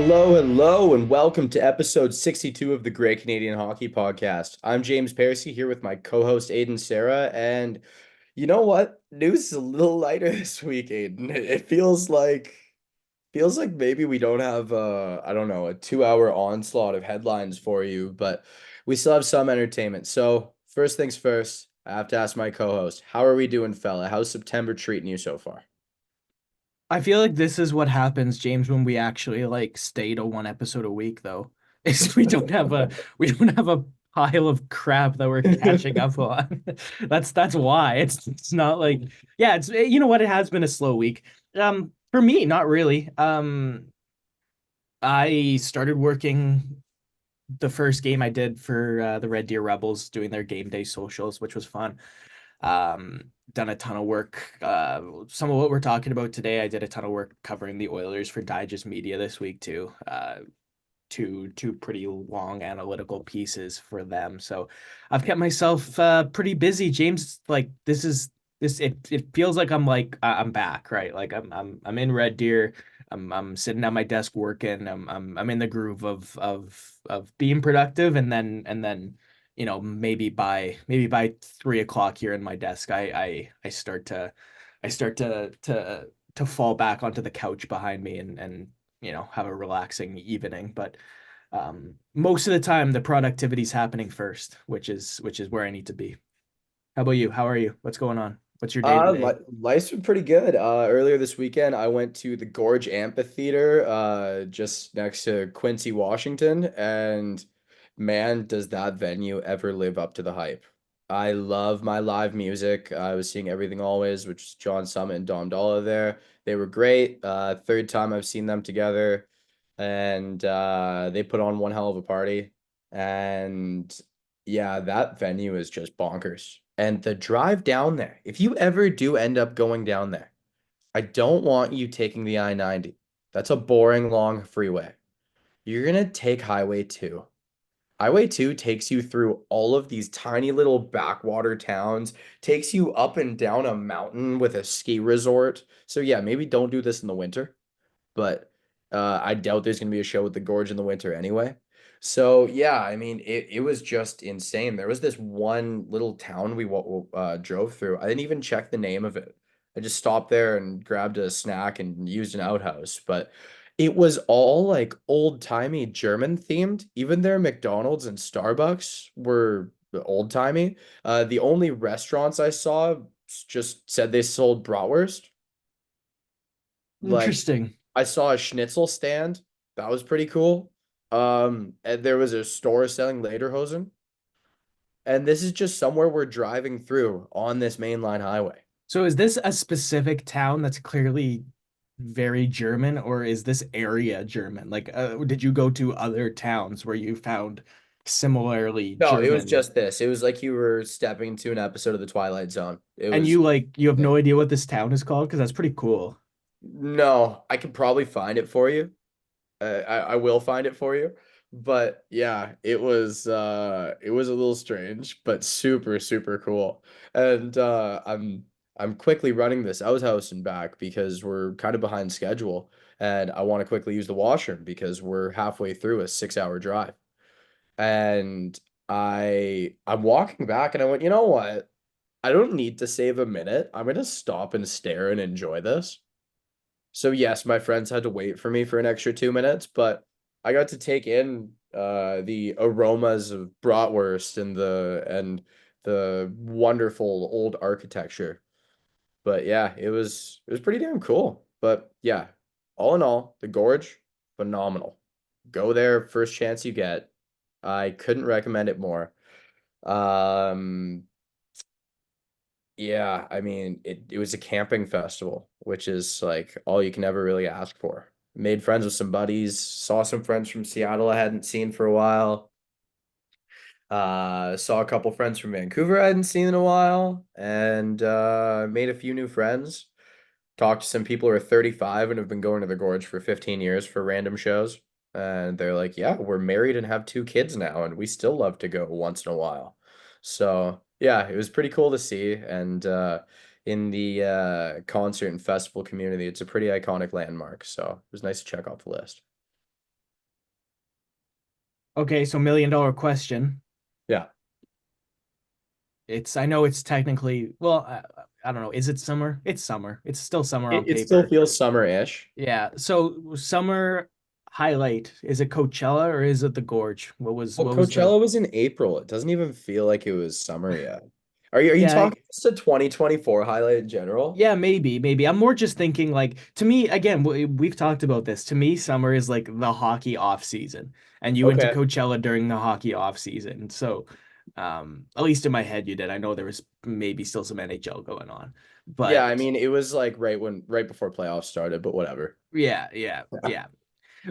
Hello, hello, and welcome to episode 62 of the Great Canadian Hockey Podcast. I'm James Parisi here with my co-host Aiden Sarah, and you know what? News is a little lighter this week, Aiden. It feels like maybe we don't have I don't know, a 2 hour onslaught of headlines for you, but we still have some entertainment. So first things first, I have to ask my co-host, how are we doing, fella? How's September treating you so far? I feel like this is what happens, James, when we actually like stay to one episode a week, though. Is we don't have a pile of crap that we're catching up on. That's why. It's not like yeah, it's you know what, it has been a slow week. For me, not really. I started working the first game I did for the Red Deer Rebels doing their game day socials, which was fun. Done a ton of work. Some of what we're talking about today, I did a ton of work covering the Oilers for Digest Media this week too. Two pretty long analytical pieces for them. So I've kept myself pretty busy. James, like it feels like I'm back, right? Like I'm in Red Deer. I'm sitting at my desk working. I'm in the groove of being productive, and then maybe by 3 o'clock here in my desk, I start to fall back onto the couch behind me and have a relaxing evening. But most of the time, the productivity's happening first, which is where I need to be. How about you? How are you? What's going on? What's your day today? Life's been pretty good. Earlier this weekend, I went to the Gorge Amphitheater, just next to Quincy, Washington, and man, does that venue ever live up to the hype. I love my live music. I was seeing Everything Always, which is John Summit and Dom Dolla there. They were great. Third time I've seen them together, and they put on one hell of a party. And yeah, that venue is just bonkers. And the drive down there, if you ever do end up going down there, I don't want you taking the I-90. That's a boring long freeway. You're gonna take Highway 2. Highway 2 takes you through all of these tiny little backwater towns, takes you up and down a mountain with a ski resort. So yeah, maybe don't do this in the winter, but I doubt there's gonna be a show with the Gorge in the winter anyway. So yeah, I mean it was just insane. There was this one little town we drove through. I didn't even check the name of it. I just stopped there and grabbed a snack and used an outhouse, but it was all like old-timey German themed. Even their McDonald's and Starbucks were old-timey. The only restaurants I saw just said they sold bratwurst. Like Interesting. I saw a schnitzel stand. That was pretty cool. And there was a store selling lederhosen. And this is just somewhere we're driving through on this mainline highway. So is this a specific town that's clearly very German, or is this area German? Like, did you go to other towns where you found similarly No, it was German? just this. It was like you were stepping into an episode of The Twilight Zone. It And was you have no insane. idea what this town is called? Because that's pretty cool. No, I could probably find it for you. I will find it for you. But yeah, it was a little strange, but super, super cool. And I'm quickly running this outhouse and back because we're kind of behind schedule. And I want to quickly use the washroom because we're halfway through a 6 hour drive. And I'm walking back and I went, you know what? I don't need to save a minute. I'm gonna stop and stare and enjoy this. So yes, my friends had to wait for me for an extra 2 minutes, but I got to take in the aromas of bratwurst and the wonderful old architecture. But yeah, it was pretty damn cool. But yeah, all in all, the gorge, phenomenal. Go there first chance you get. I couldn't recommend it more. Um, yeah, I mean, it was a camping festival, which is like all you can ever really ask for. Made friends with some buddies, saw some friends from Seattle I hadn't seen for a while. Saw a couple friends from Vancouver I hadn't seen in a while, and made a few new friends. Talked to some people who are 35 and have been going to the Gorge for 15 years for random shows. And they're like, yeah, we're married and have two kids now, and we still love to go once in a while. So, yeah, it was pretty cool to see. And in the concert and festival community, it's a pretty iconic landmark. So it was nice to check off the list. Okay, so $1 million question. Yeah. I know it's technically, well, I don't know. Is it summer? It's summer. It's still summer on It still paper. feels summer-ish. Yeah. So summer highlight, is it Coachella or is it the Gorge? Well, What was the Coachella was in April. It doesn't even feel like it was summer yet. Are you Yeah, talking just a 2024 highlight in general? yeah, maybe. I'm more just thinking like to me again, we've talked about this. To me, summer is like the hockey off season, and you went to Okay. Coachella during the hockey off season. So, at least in my head, you did. I know there was maybe still some NHL going on, Yeah, I but mean, it was like right before playoffs started, but whatever. yeah.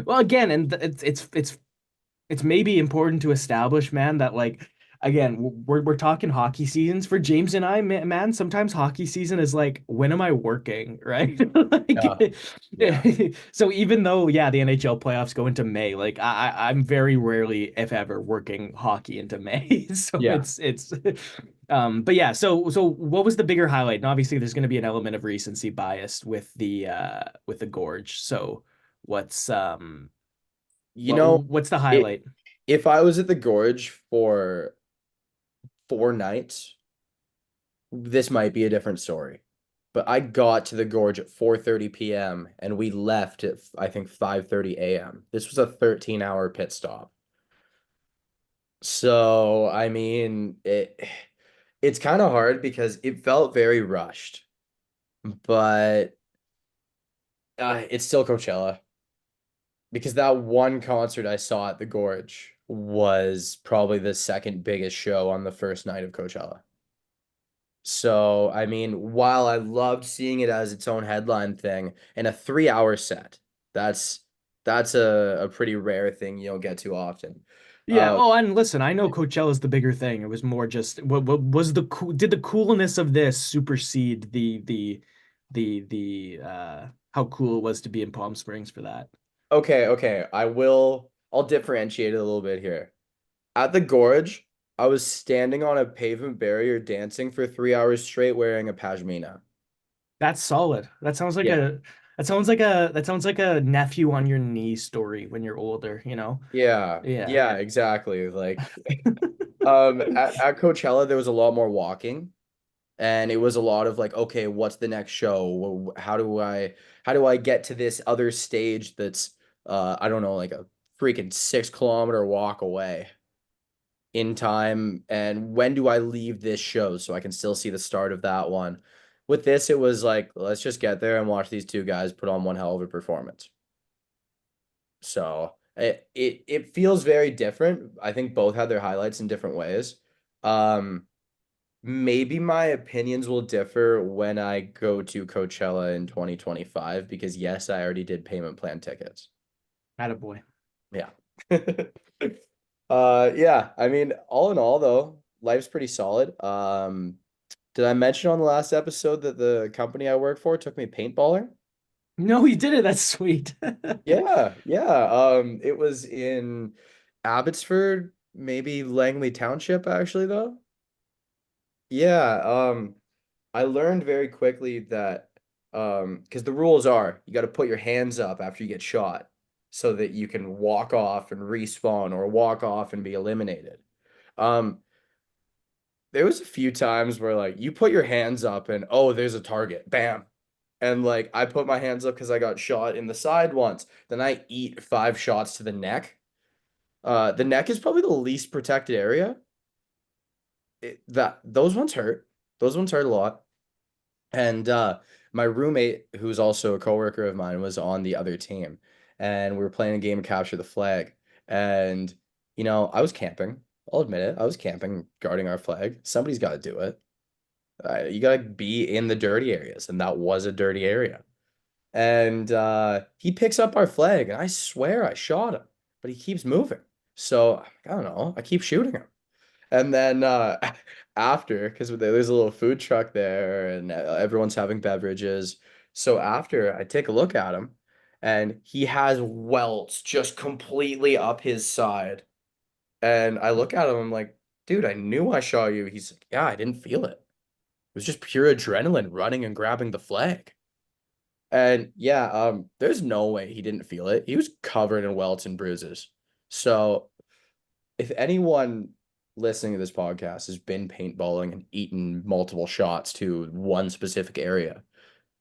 Well, again, and it's maybe important to establish, man, that like again, we're talking hockey seasons for James and I, man. Sometimes hockey season is like, when am I working, right? Yeah. Like, Yeah. so even though, yeah, the NHL playoffs go into May, like I'm very rarely, if ever, working hockey into May. So Yeah. but yeah. So what was the bigger highlight? And obviously, there's going to be an element of recency bias with the Gorge. So what's You know, what's the it highlight? if I was at the Gorge for 4 nights, this might be a different story. But I got to the Gorge at 4:30 p.m. and we left at I think 5:30 a.m. This was a 13-hour pit stop. So, I mean, it's kind of hard because it felt very rushed, but it's still Coachella because that one concert I saw at the Gorge was probably the second biggest show on the first night of Coachella. So, I mean, while I loved seeing it as its own headline thing and a 3-hour set, that's that's a pretty rare thing you don't get too often. Yeah. Uh, Oh, and listen, I know Coachella's the bigger thing. It was more just what was the cool did the coolness of this supersede the how cool it was to be in Palm Springs for that? okay, I'll differentiate it a little bit here. At the Gorge, I was standing on a pavement barrier dancing for 3 hours straight wearing a pashmina. That's solid. Yeah. That sounds like a nephew on your knee story when you're older, you know? Yeah. Yeah. Yeah, exactly. Like at Coachella there was a lot more walking and it was a lot of like, okay, what's the next show? How do I get to this other stage that's I don't know, like a freaking 6 kilometer walk away in time, and when do I leave this show so I can still see the start of that one? With this, it was like, let's just get there and watch these two guys put on one hell of a performance. So it feels very different. I think both had their highlights in different ways. Um, Maybe my opinions will differ when I go to Coachella in 2025 because yes, I already did payment plan tickets. Attaboy. Yeah. Yeah, I mean, all in all though, life's pretty solid. Did I mention on the last episode that the company I work for took me paintballing? No, you did it. That's sweet. Yeah, yeah. It was in Abbotsford, maybe Langley Township actually though. Yeah, I learned very quickly that because the rules are you got to put your hands up after you get shot so that you can walk off and respawn or walk off and be eliminated. Um, there was a few times where like you put your hands up and oh, there's a target, bam. And like I put my hands up because I got shot in the side once. Then I eat 5 shots to the neck. The neck is probably the least protected area. That those ones hurt. Those ones hurt a lot. And my roommate, who's also a coworker of mine, was on the other team, and we were playing a game of capture the flag. And I was camping. I'll admit it. I was camping, guarding our flag. Somebody's got to do it. You got to be in the dirty areas, and that was a dirty area. And he picks up our flag, and I swear I shot him, but he keeps moving. So I don't know. I keep shooting him. And then after, because there's a little food truck there and everyone's having beverages. So after I take a look at him and he has welts just completely up his side. And I look at him, I'm like, dude, I knew I shot you. He's like, yeah, I didn't feel it. It was just pure adrenaline running and grabbing the flag. And yeah, there's no way he didn't feel it. He was covered in welts and bruises. So if anyone listening to this podcast has been paintballing and eaten multiple shots to one specific area,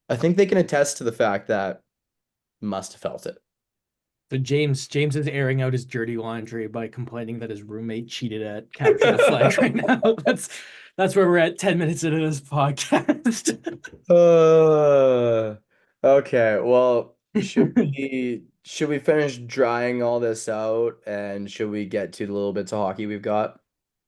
I think they can attest to the fact that must have felt it. So James is airing out his dirty laundry by complaining that his roommate cheated at capture the flag right now. That's where we're at 10 minutes into this podcast. Uh, okay, well, should we finish drying all this out and should we get to the little bits of hockey we've got?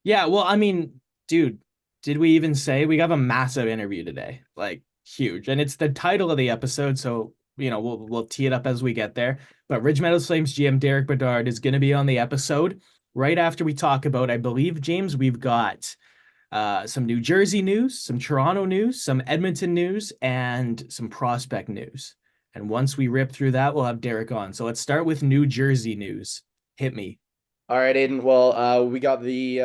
Yeah, well, I mean, dude, did we even say we have a massive interview today? Like huge. And it's the title of the episode, so we'll tee it up as we get there. But Ridge Meadows Flames GM Derek Bedard is going to be on the episode right after we talk about, I believe, James, we've got some New Jersey news, some Toronto news, some Edmonton news, and some prospect news. And once we rip through that, we'll have Derek on. So let's start with New Jersey news. Hit me. All right, Aiden. Well, we got the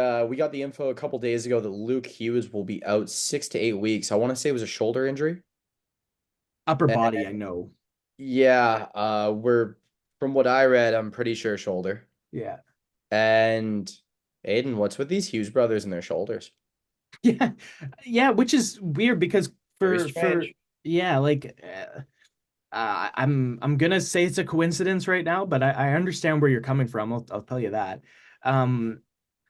info a couple days ago that Luke Hughes will be out 6 to 8 weeks. I want to say it was a shoulder injury. Upper And body, I know. yeah, we're from what I read, I'm pretty sure shoulder. Yeah. And Aiden, what's with these Hughes brothers and their shoulders? Yeah. Yeah, which is weird because Very for strange. yeah, like I'm gonna say it's a coincidence right now, but I understand where you're coming from. I'll tell you that. Um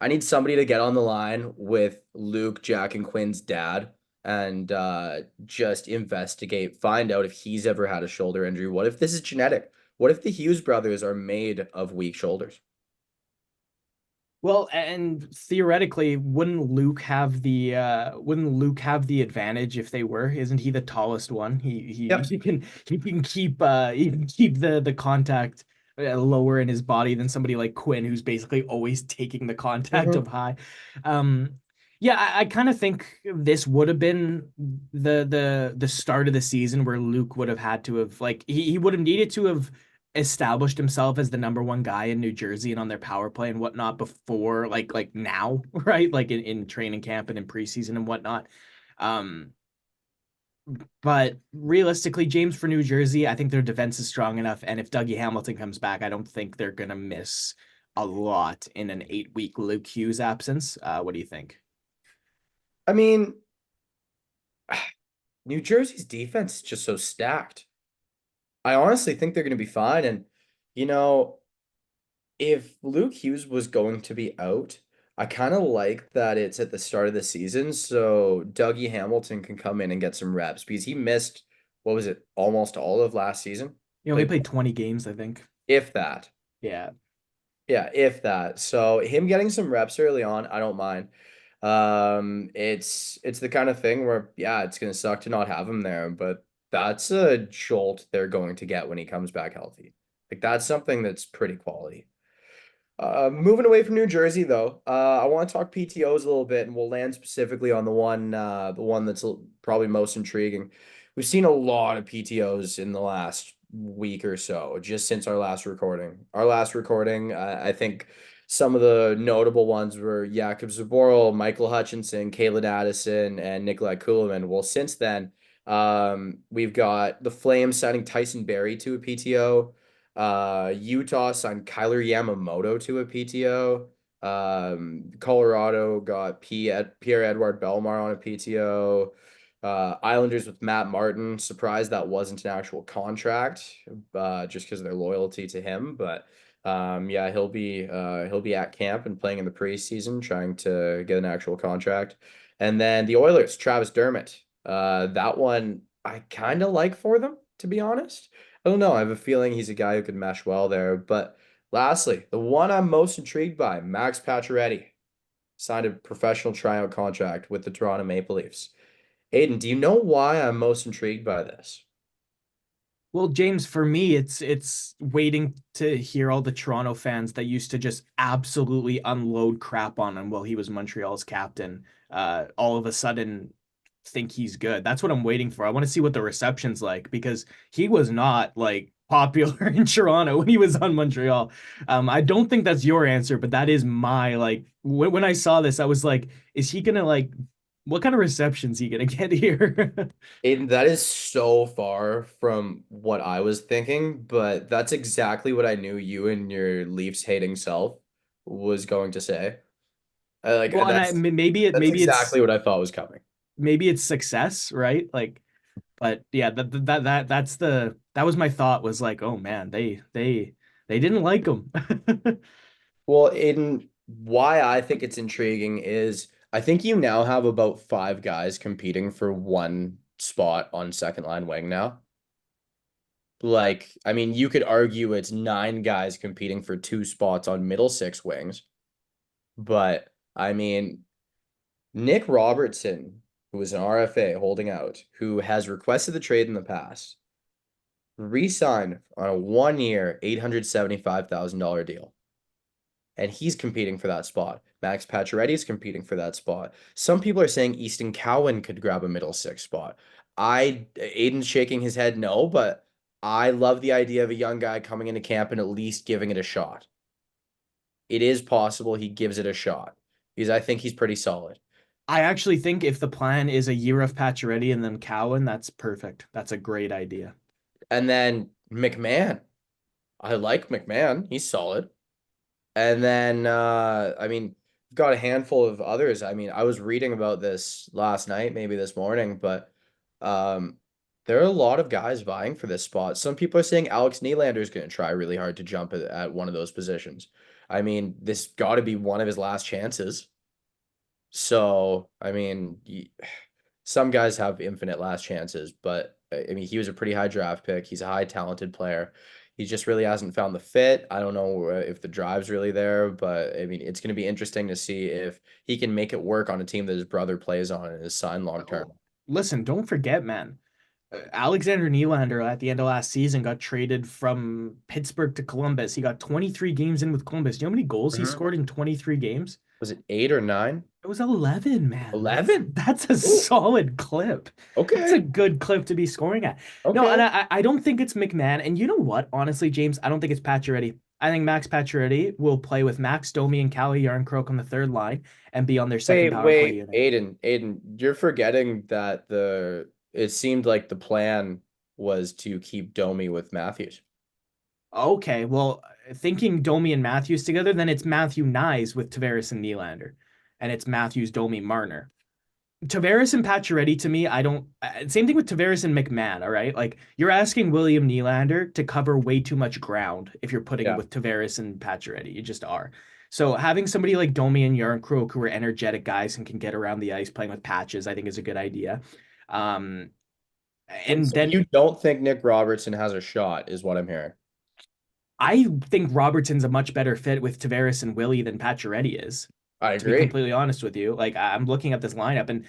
I need somebody to get on the line with Luke, Jack, and Quinn's dad and just investigate, find out if he's ever had a shoulder injury. What if this is genetic? What if the Hughes brothers are made of weak shoulders? Well, and theoretically, wouldn't Luke have the advantage if they were? Isn't he the tallest one? Yep. He can keep the contact lower in his body than somebody like Quinn, who's basically always taking the contact Hmm. of high. Um, yeah, I kind of think this would have been the start of the season where Luke would have had to have like he would have needed to have established himself as the number one guy in New Jersey and on their power play and whatnot before like now, right? Like in training camp and in preseason and whatnot. Um, but realistically, James for New Jersey, I think their defense is strong enough. And if Dougie Hamilton comes back, I don't think they're gonna miss a lot in an 8 week Luke Hughes absence. What do you think? I mean, New Jersey's defense is just so stacked. I honestly think they're going to be fine. And, you know, if Luke Hughes was going to be out, I kind of like that it's at the start of the season. So Dougie Hamilton can come in and get some reps because he missed, what was it, almost all of last season? You know, he Played, played 20 games, I think. if that. Yeah. Yeah, if that. So him getting some reps early on, I don't mind. It's the kind of thing where yeah, it's gonna suck to not have him there, but that's a jolt they're going to get when he comes back healthy. Like that's something that's pretty quality. Moving away from New Jersey though, I want to talk PTOs a little bit, and we'll land specifically on the one that's probably most intriguing. We've seen a lot of PTOs in the last week or so, just since our last recording. I think some of the notable ones were Jakub Zboril, Michael Hutchinson, Kayla Addison, and Nikolai Kulemin. Well, since then, we've got the Flames signing Tyson Berry to a PTO. Utah signed Kyler Yamamoto to a PTO. Colorado got Pierre-Edouard Bellemare on a PTO. Islanders with Matt Martin. Surprised that wasn't an actual contract, just because of their loyalty to him. But yeah, he'll be at camp and playing in the preseason, trying to get an actual contract. And then the Oilers, Travis Dermott. That one I kind of like for them, to be honest. I don't know. I have a feeling he's a guy who could mesh well there. But lastly, the one I'm most intrigued by, Max Pacioretty, signed a professional tryout contract with the Toronto Maple Leafs. Aiden, do you know why I'm most intrigued by this? Well, James, for me, it's waiting to hear all the Toronto fans that used to just absolutely unload crap on him while he was Montreal's captain. All of a sudden think he's good. That's what I'm waiting for. I want to see what the reception's like because he was not like popular in Toronto when he was on Montreal. I don't think that's your answer, but that is my like when I saw this, I was like, is he gonna like what kind of reception's he gonna get here? Aiden, that is so far from what I was thinking, but that's exactly what I knew you and your Leafs hating self was going to say. Well, and That's exactly what I thought was coming. maybe it's success, right? Like, but yeah, that was my thought was like, oh man, they didn't like him. Well, in why I think it's intriguing is I think you now have about five guys competing for one spot on second line wing now. Like, I mean, you could argue it's nine guys competing for two spots on middle six wings, but I mean, Nick Robertson, who is an RFA holding out, who has requested the trade in the past, re-signed on a 1 year, $875,000 deal. And he's competing for that spot. Max Pacioretty is competing for that spot. Some people are saying Easton Cowan could grab a middle six spot. Aiden's shaking his head no, but I love the idea of a young guy coming into camp and at least giving it a shot. It is possible he gives it a shot because I think he's pretty solid. I actually think if the plan is a year of Pacioretty and then Cowan, that's perfect. That's a great idea. And then McMahon. I like McMahon. He's solid. And then I mean, we've got a handful of others. I mean, I was reading about this last night, maybe this morning, but um there are a lot of guys vying for this spot. Some people are saying Alex Nylander is going to try really hard to jump at one of those positions. I mean, this got to be one of his last chances. So, I mean, some guys have infinite last chances, but I mean, he was a pretty high draft pick. He's a high talented player. He just really hasn't found the fit. I don't know if the drive's really there, but I mean, it's going to be interesting to see if he can make it work on a team that his brother plays on and is signed long term. Oh, listen, don't forget, man. Alexander Nylander at the end of last season got traded from Pittsburgh to Columbus. He got 23 games in with Columbus. You know how many goals he Mhm. scored in 23 games? Was it 8 or 9? It was 11, man. That's 11. that's a Ooh, solid clip. That's a okay. good clip to be scoring at. No, and Okay. I don't think it's McMahon. And you know what? Honestly, James, I don't think it's Pacioretty. I think Max Pacioretty will play with Max Domi and Calle Yarncroke on the third line and be on their second power play unit. Aiden, you're forgetting that it seemed like the plan was to keep Domi with Matthews. Okay, well, thinking Domi and Matthews together, then it's Matthew Nyes with Tavares and Nylander, and it's Matthews, Domi, Marner. Tavares and Pacioretty to me, I don't. Same thing with Tavares and McMahon. All right, like you're asking William Nylander to cover way too much ground if you're putting him Yeah. with Tavares and Pacioretty. You just are. So having somebody like Domi and Yarncroke who are energetic guys and can get around the ice playing with patches, I think is a good idea. Um, Wait, and so then you don't think Nick Robertson has a shot, is what I'm hearing. I think Robertson's a much better fit with Tavares and Willie than Pacioretty is, I to be agree. completely honest with you. Like I'm looking at this lineup and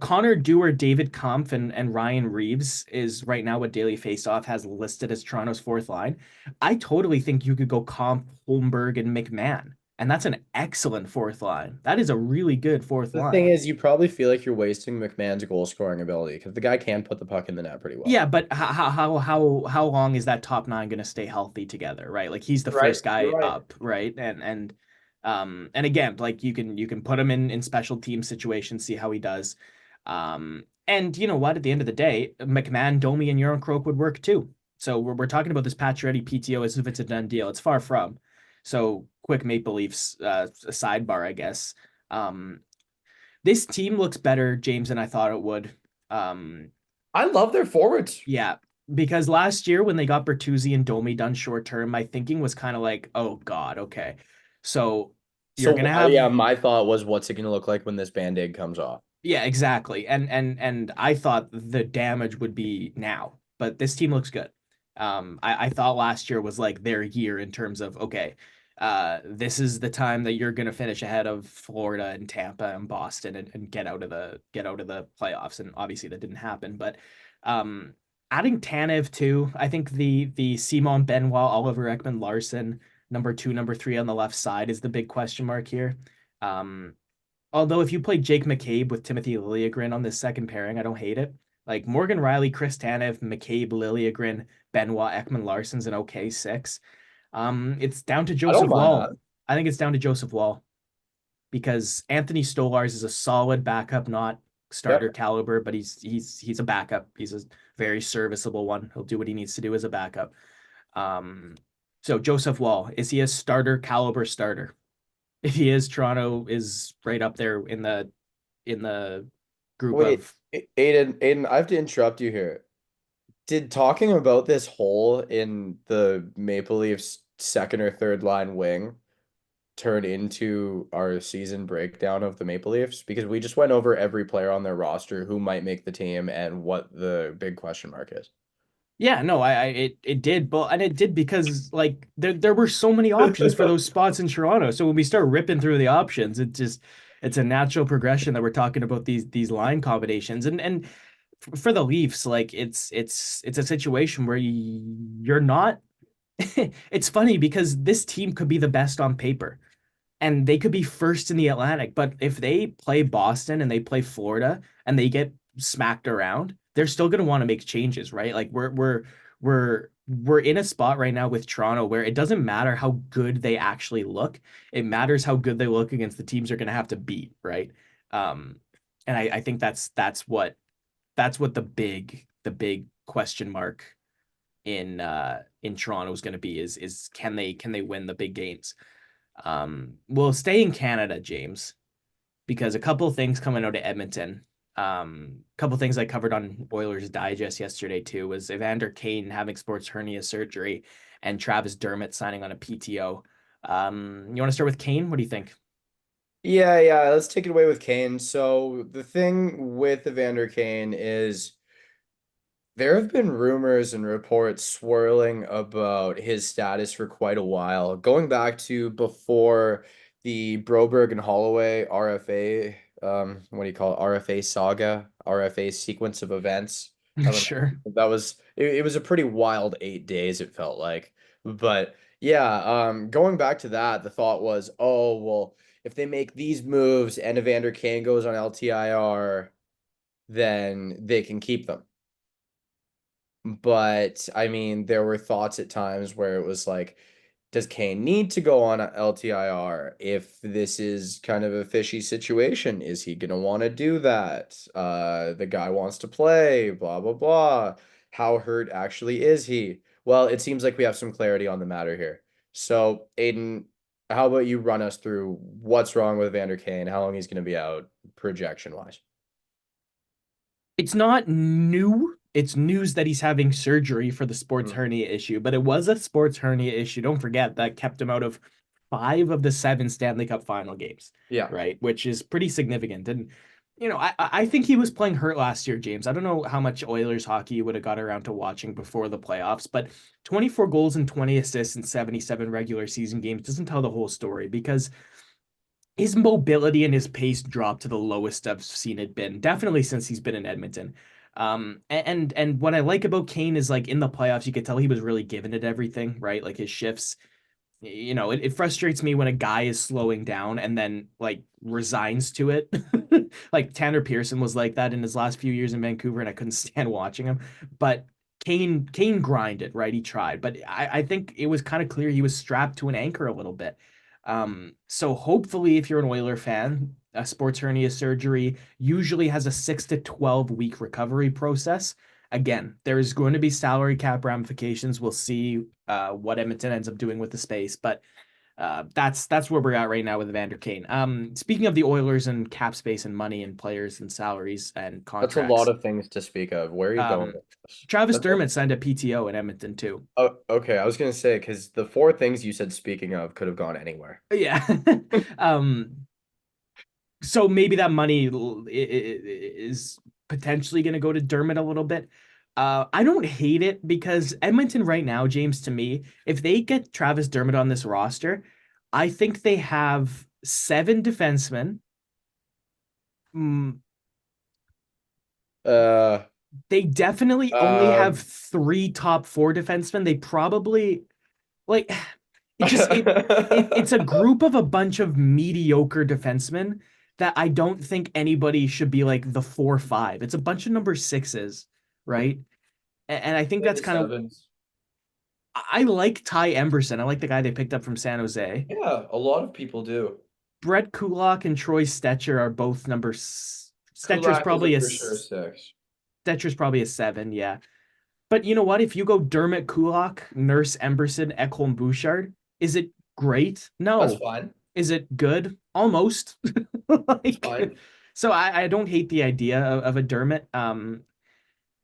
Connor Dewar, David Kampf, and Ryan Reeves is right now what Daily Faceoff has listed as Toronto's fourth line. I totally think you could go Kampf, Holmberg, and McMahon. And that's an excellent fourth line. That is a really good fourth The thing line. is, you probably feel like you're wasting McMahon's goal scoring ability because the guy can put the puck in the net pretty well. Yeah, but how long is that top nine going to stay healthy together, right? Like he's the Right. first You're guy right. up, right? And again, like you can put him in special team situations, see how he does. And you know what? At the end of the day, McMahon, Domi, and Euron Croak would work too. So we're talking about this Pacioretty PTO as if it's a done deal. It's far from. So quick Maple Leafs sidebar, I guess. Um, this team looks better, James, than I thought it would. Um, I love their forwards. yeah, because last year when they got Bertuzzi and Domi done short term, my thinking was kind of like, oh God, okay. So you're So gonna have yeah, my thought was, what's it going to look like when this Band-Aid comes off? yeah, exactly. And I thought the damage would be now, but this team looks good. I thought last year was like their year in terms of okay, this is the time that you're gonna finish ahead of Florida and Tampa and Boston and get out of the playoffs. And obviously that didn't happen. But adding Tanev too, I think the Simon Benoit, Oliver Ekman Larson, number two, number three on the left side is the big question mark here. Um, Although if you play Jake McCabe with Timothy Liljegren on this second pairing, I don't hate it. Like Morgan Riley, Chris Tanev, McCabe, Liljegren, Benoit, Ekman Larson's an okay six. It's down to I don't Joseph mind Wall. that. I think it's down to Joseph Wall because Anthony Stolars is a solid backup, not starter Yep. caliber, but he's a backup. He's a very serviceable one. He'll do what he needs to do as a backup. Um, so Joseph Wall, is he a starter caliber starter? If he is, Toronto is right up there in the group Wait, of. Aiden, I have to interrupt you here. Did talking about this hole in the Maple Leafs second or third line wing turn into our season breakdown of the Maple Leafs? Because we just went over every player on their roster who might make the team and what the big question mark is. Yeah, no, it did, but and it did because like there were so many options for those spots in Toronto. So when we start ripping through the options, it's a natural progression that we're talking about these line combinations. And for the Leafs, like it's a situation where you're not. It's funny because this team could be the best on paper and they could be first in the Atlantic. But if they play Boston and they play Florida and they get smacked around, they're still going to want to make changes, right? Like we're in a spot right now with Toronto where it doesn't matter how good they actually look. It matters how good they look against the teams they're going to have to beat, right? Um, and I think that's what the big question mark in Toronto is going to be is can they win the big games? We'll stay in Canada, James, because a couple of things coming out of Edmonton. A couple of things I covered on Oilers Digest yesterday too was Evander Kane having sports hernia surgery and Travis Dermott signing on a PTO. You want to start with Kane? What do you think? Yeah, let's take it away with Kane. So the thing with Evander Kane is there have been rumors and reports swirling about his status for quite a while, going back to before the Broberg and Holloway RFA, what do you call it? RFA saga, RFA sequence of events. I don't Sure. know. It was a pretty wild 8 days, it felt like. But yeah, going back to that, the thought was, oh, well, if they make these moves and Evander Kane goes on LTIR, then they can keep them. But I mean, there were thoughts at times where it was like, does Kane need to go on a LTIR if this is kind of a fishy situation? Is he gonna want to do that? The guy wants to play, blah blah blah. How hurt actually is he? Well, it seems like we have some clarity on the matter here. So, Aiden, how about you run us through what's wrong with Vander Kane, how long he's gonna be out, projection wise? It's not new. It's news that he's having surgery for the sports Mhm. hernia issue, but it was a sports hernia issue. Don't forget that kept him out of 5 of the 7 Stanley Cup final games, Yeah. right? Which is pretty significant. And I think he was playing hurt last year, James. I don't know how much Oilers hockey you would have got around to watching before the playoffs, but 24 goals and 20 assists in 77 regular season games doesn't tell the whole story because his mobility and his pace dropped to the lowest I've seen it been, definitely since he's been in Edmonton. And what I like about Kane is like in the playoffs, you could tell he was really giving it everything, right? Like his shifts. It frustrates me when a guy is slowing down and then like resigns to it. Like Tanner Pearson was like that in his last few years in Vancouver, and I couldn't stand watching him. But Kane grinded, right? He tried, but I think it was kind of clear he was strapped to an anchor a little bit. So hopefully, if you're an Oiler fan, a sports hernia surgery usually has a 6 to 12 week recovery process. Again, there's going to be salary cap ramifications. We'll see what Edmonton ends up doing with the space, but that's where we're at right now with Evander Kane. Speaking of the Oilers and cap space and money and players and salaries and That's a lot contracts, of things to speak of. Where are you going um, with this? Travis That's Dermott signed a PTO in Edmonton too. oh, okay. I was gonna say because the four things you said speaking of could have gone anywhere. Yeah. um, so maybe that money is potentially going to go to Dermott a little bit. I don't hate it because Edmonton right now, James, to me, if they get Travis Dermott on this roster, I think they have 7 defensemen. Mm, Uh, they definitely only have um, 3 top 4 defensemen. They probably like it just it's a group of a bunch of mediocre defensemen that I don't think anybody should be like the 4 5. It's a bunch of number sixes, right? And I think that's maybe kind of sevens. I like Ty Emberson. I like the guy they picked up from San Jose. Yeah, a lot of people do. Brett Kulak and Troy Stetcher are both Stetcher's Kulak is a probably a for sure six. Stetcher's probably a 7, yeah. But you know what? If you go Dermott Kulak, Nurse Emberson, Ekholm Bouchard, is it great? That's No. fine. Is it good? Almost. It's Like, fine. so I don't hate the idea of a Dermot.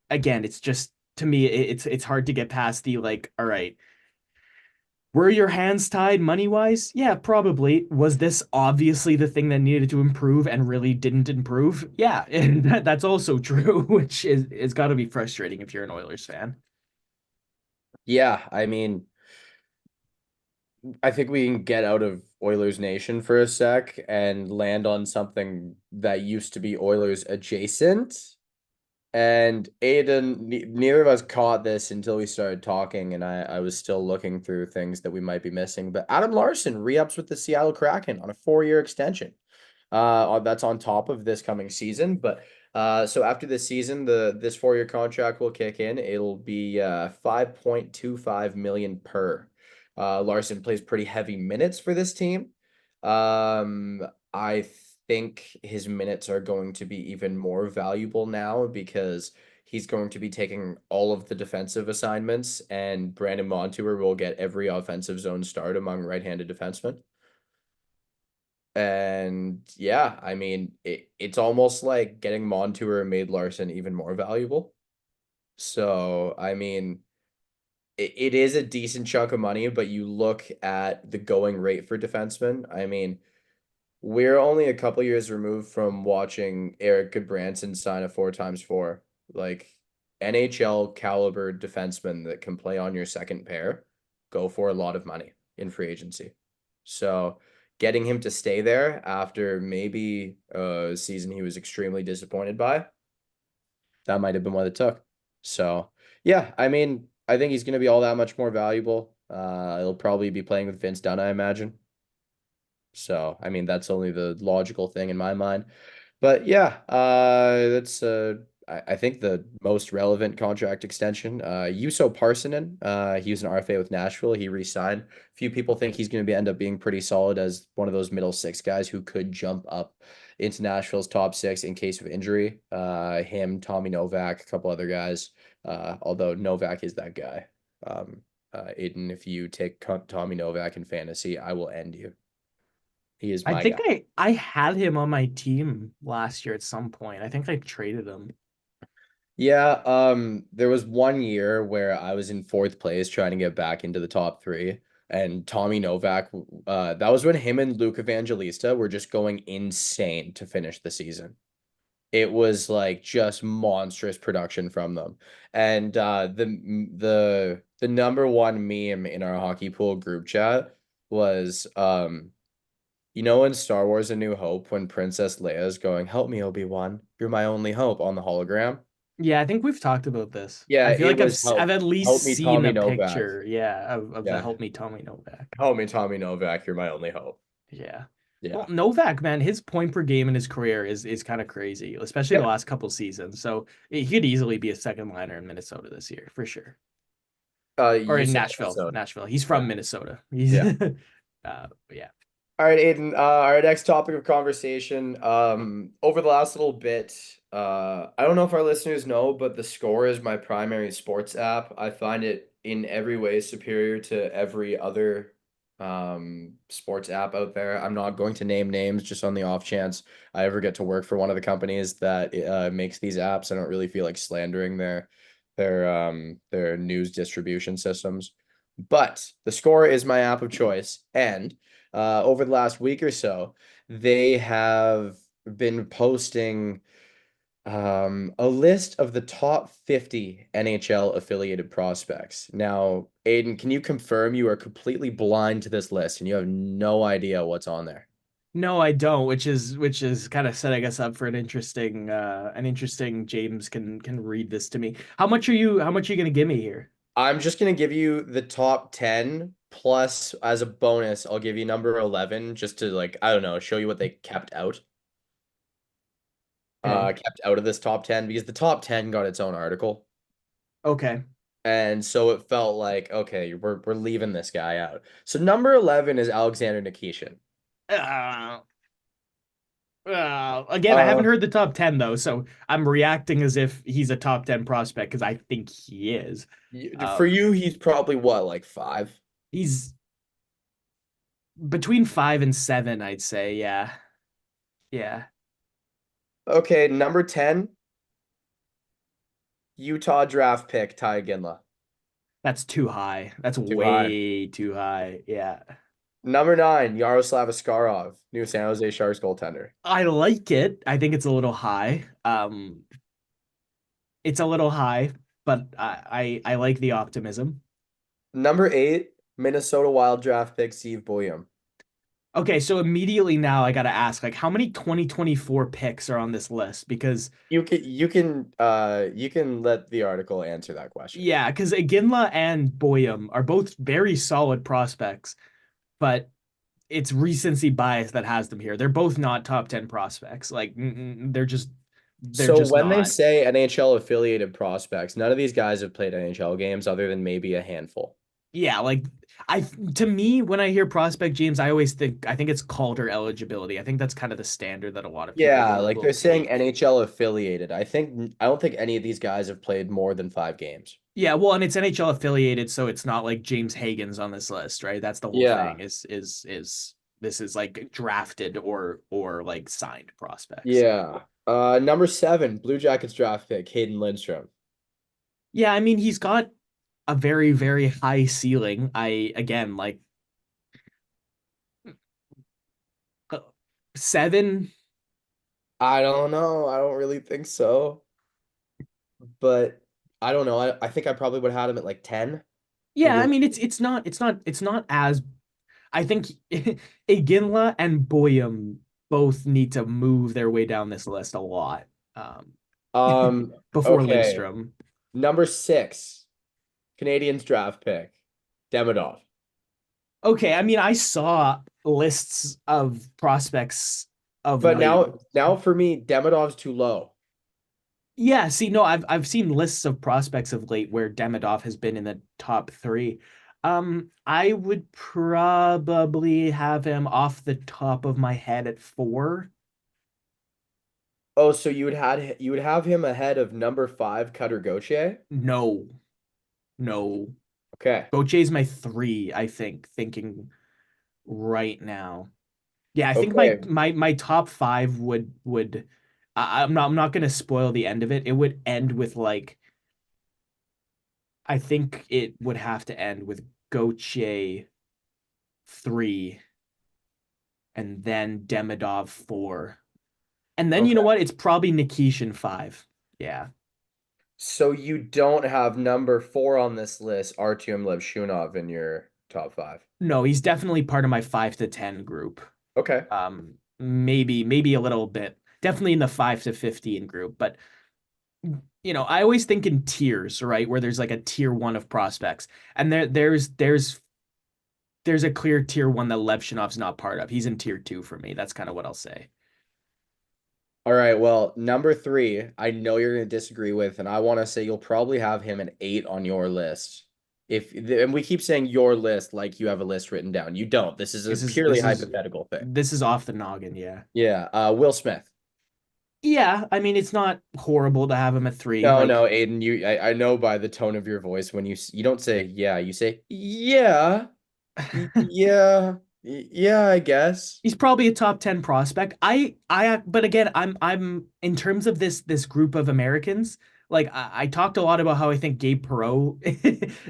Again, it's just to me it's hard to get past the like, all right, were your hands tied money wise? Yeah, probably. Was this obviously the thing that needed to improve and really didn't improve? Yeah, and that's also true, which is got to be frustrating if you're an Oilers fan. Yeah, I mean, I think we can get out of Oilers Nation for a sec and land on something that used to be Oilers adjacent. And Aiden, neither of us caught this until we started talking, and I was still looking through things that we might be missing. But Adam Larson re-ups with the Seattle Kraken on a 4-year extension. That's on top of this coming season. But so after this season, this 4-year contract will kick in. It'll be 5.25 million per. Larson plays pretty heavy minutes for this team. Um, I think his minutes are going to be even more valuable now because he's going to be taking all of the defensive assignments, and Brandon Montour will get every offensive zone start among right-handed defensemen. And yeah, I mean, it's almost like getting Montour made Larson even more valuable. So, I mean, it is a decent chunk of money, but you look at the going rate for defensemen. I mean, we're only a couple years removed from watching Eric Goodbranson sign a 4x4. Like NHL caliber defensemen that can play on your second pair go for a lot of money in free agency. So getting him to stay there after maybe a season he was extremely disappointed by, that might have been what it took. So yeah, I mean, I think he's going to be all that much more valuable. He'll probably be playing with Vince Dunn, I imagine. So, I mean, that's only the logical thing in my mind. But yeah, that's I think the most relevant contract extension. Juuso Parssinen, he was an RFA with Nashville. He re-signed. A few people think he's going to end up being pretty solid as one of those middle six guys who could jump up into Nashville's top six in case of injury. Him, Tommy Novak, a couple other guys. Although Novak is that guy. Aiden, if you take Tommy Novak in fantasy, I will end you. He is I my think guy. I had him on my team last year at some point. I think I traded him. Yeah, there was one year where I was in fourth place trying to get back into the top three, and Tommy Novak, that was when him and Luke Evangelista were just going insane to finish the season. It was like just monstrous production from them. And the number one meme in our hockey pool group chat was you know in Star Wars A New Hope when Princess Leia is going, "Help me, Obi-Wan. You're my only hope" on the hologram. Yeah, I think we've talked about this. Yeah, I feel it like was I've help at least help me seen Tommy a Novak. picture, yeah, of the Yeah. Help Me Tommy Novak. Help me Tommy Novak, you're my only hope. Yeah. Well, Yeah. Novak, man, his point per game in his career is kind of crazy, especially the Yeah. last couple seasons. So he could easily be a second liner in Minnesota this year for sure, or You in said Nashville. Minnesota. Nashville. He's Yeah. from Minnesota. He's Yeah. yeah. All right, Aiden. Our next topic of conversation. Over the last little bit, I don't know if our listeners know, but the Score is my primary sports app. I find it in every way superior to every other sports app out there. I'm not going to name names just on the off chance I ever get to work for one of the companies that makes these apps. I don't really feel like slandering their news distribution systems. But the Score is my app of choice, and over the last week or so, they have been posting a list of the top 50 NHL affiliated prospects. Now, Aiden, can you confirm you are completely blind to this list and you have no idea what's on there? No, I don't, which is kind of setting us up for an interesting James can read this to me. How much are you gonna give me here? I'm just going to give you the top 10 plus as a bonus, I'll give you number 11 just to like, I don't know, show you what they Okay. kept out of this top 10 because the top 10 got its own article. Okay. And so it felt like, okay, we're leaving this guy out. So number 11 is Alexander Nikishin. Uh, again, I haven't Uh, heard the top 10 though, so I'm reacting as if he's a top 10 prospect because I think he is. for Um, you, he's probably what, like five? he's between 5 and 7, I'd say. Yeah. Yeah. Okay, number 10, Utah draft pick Ty Ginla. That's too high. That's Too high. way too high. Yeah. Number 9, Yaroslav Askarov, new San Jose Sharks goaltender. I like it. I think it's a little high. It's a little high, but I like the optimism. Number 8, Minnesota Wild draft pick Steve Boyum. Okay, so immediately now I gotta ask, like, how many 2024 picks are on this list? Because You can let the article answer that question. yeah, because Iginla and Boyum are both very solid prospects, but it's recency bias that has them here. They're both not top 10 prospects. Like, they're So just when they not. say NHL affiliated prospects, none of these guys have played NHL games other than maybe a handful. Yeah, like I to me, when I hear prospect James, I think it's Calder eligibility. I think that's kind of the standard that a lot of people Yeah, will like they're saying take. NHL affiliated. I don't think any of these guys have played more than 5 games. Yeah, well, and it's NHL affiliated, so it's not like James Hagen's on this list, right? That's the whole Yeah. thing. Is this is like drafted or like signed prospects. Yeah. Number 7, Blue Jackets draft pick, Hayden Lindstrom. Yeah, I mean he's got a very, very high ceiling. I again like 7. I don't know. I don't really think so. But I don't know. I think I probably would have had him at like 10, Yeah, maybe I 11. mean it's not as I think Iginla and Boyum both need to move their way down this list a lot um, before Okay. Lindstrom. Number 6, Canadians draft pick, Demidov. Okay, I mean I saw lists of prospects of But late. now for me, Demidov's too low. Yeah, see, no, I've seen lists of prospects of late where Demidov has been in the top 3. I would probably have him off the top of my head at 4. Oh, so you would have him ahead of number 5, Cutter Gauthier? No, no. Okay. Gautier's my 3, I think, thinking right now. Yeah, I think my Okay. my my top 5 would I'm not gonna spoil the end of it. It would end with like I think it would have to end with Gauthier 3 and then Demidov 4. And then you know Okay. what? It's probably Nikishin 5. Yeah. So you don't have number 4 on this list, Artyom Levshunov, in your top 5. No, he's definitely part of my 5 to 10 group. Okay. Maybe a little bit. Definitely in the 5 to 15 group, but I always think in tiers, right? Where there's like a tier 1 of prospects. And there's a clear tier 1 that Levshinov's not part of. He's in tier 2 for me. That's kind of what I'll say. All right. Well, number 3, I know you're going to disagree with, and I want to say you'll probably have him an 8 on your list. And we keep saying your list like you have a list written down. You don't. This is a This is purely this is hypothetical thing. this is off the noggin, yeah. Yeah. Will Smith. Yeah, I mean it's not horrible to have him at 3. No, Like no, Aiden, I know by the tone of your voice when you don't say yeah, you say yeah, yeah, yeah, I guess. he's probably a top 10 prospect. But again, I'm in terms of this group of Americans, like I talked a lot about how I think Gabe Perreault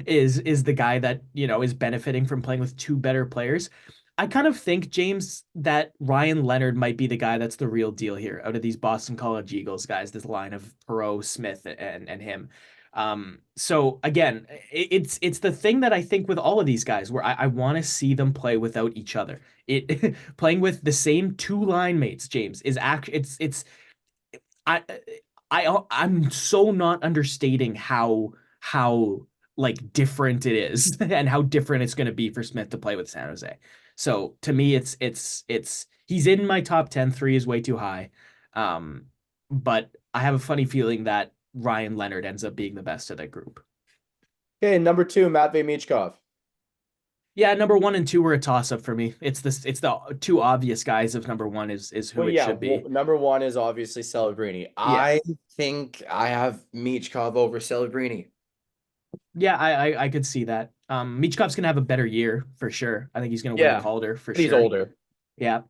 is the guy that, is benefiting from playing with two better players. I kind of think, James, that Ryan Leonard might be the guy that's the real deal here out of these Boston College Eagles guys, this line of Perreault, Smith, and him. So again, it's the thing that I think with all of these guys where I want to see them play without each other. It playing with the same two line mates, James, is act it's I I'm so not understating how like different it is and how different it's going to be for Smith to play with San Jose. So to me, it's he's in my top 10. 3 is way too high. But I have a funny feeling that Ryan Leonard ends up being the best of that group. Okay, number 2, Matvey Michkov. Yeah, number 1 and 2 were a toss up for me. It's the two obvious guys of number 1 is who Well, it yeah, should be. number 1 is obviously Celebrini. Yeah. I think I have Michkov over Celebrini. Yeah, I could see that. Michkov's gonna have a better year for sure. I think he's gonna win the Yeah, Calder for but he's sure. older. Yeah.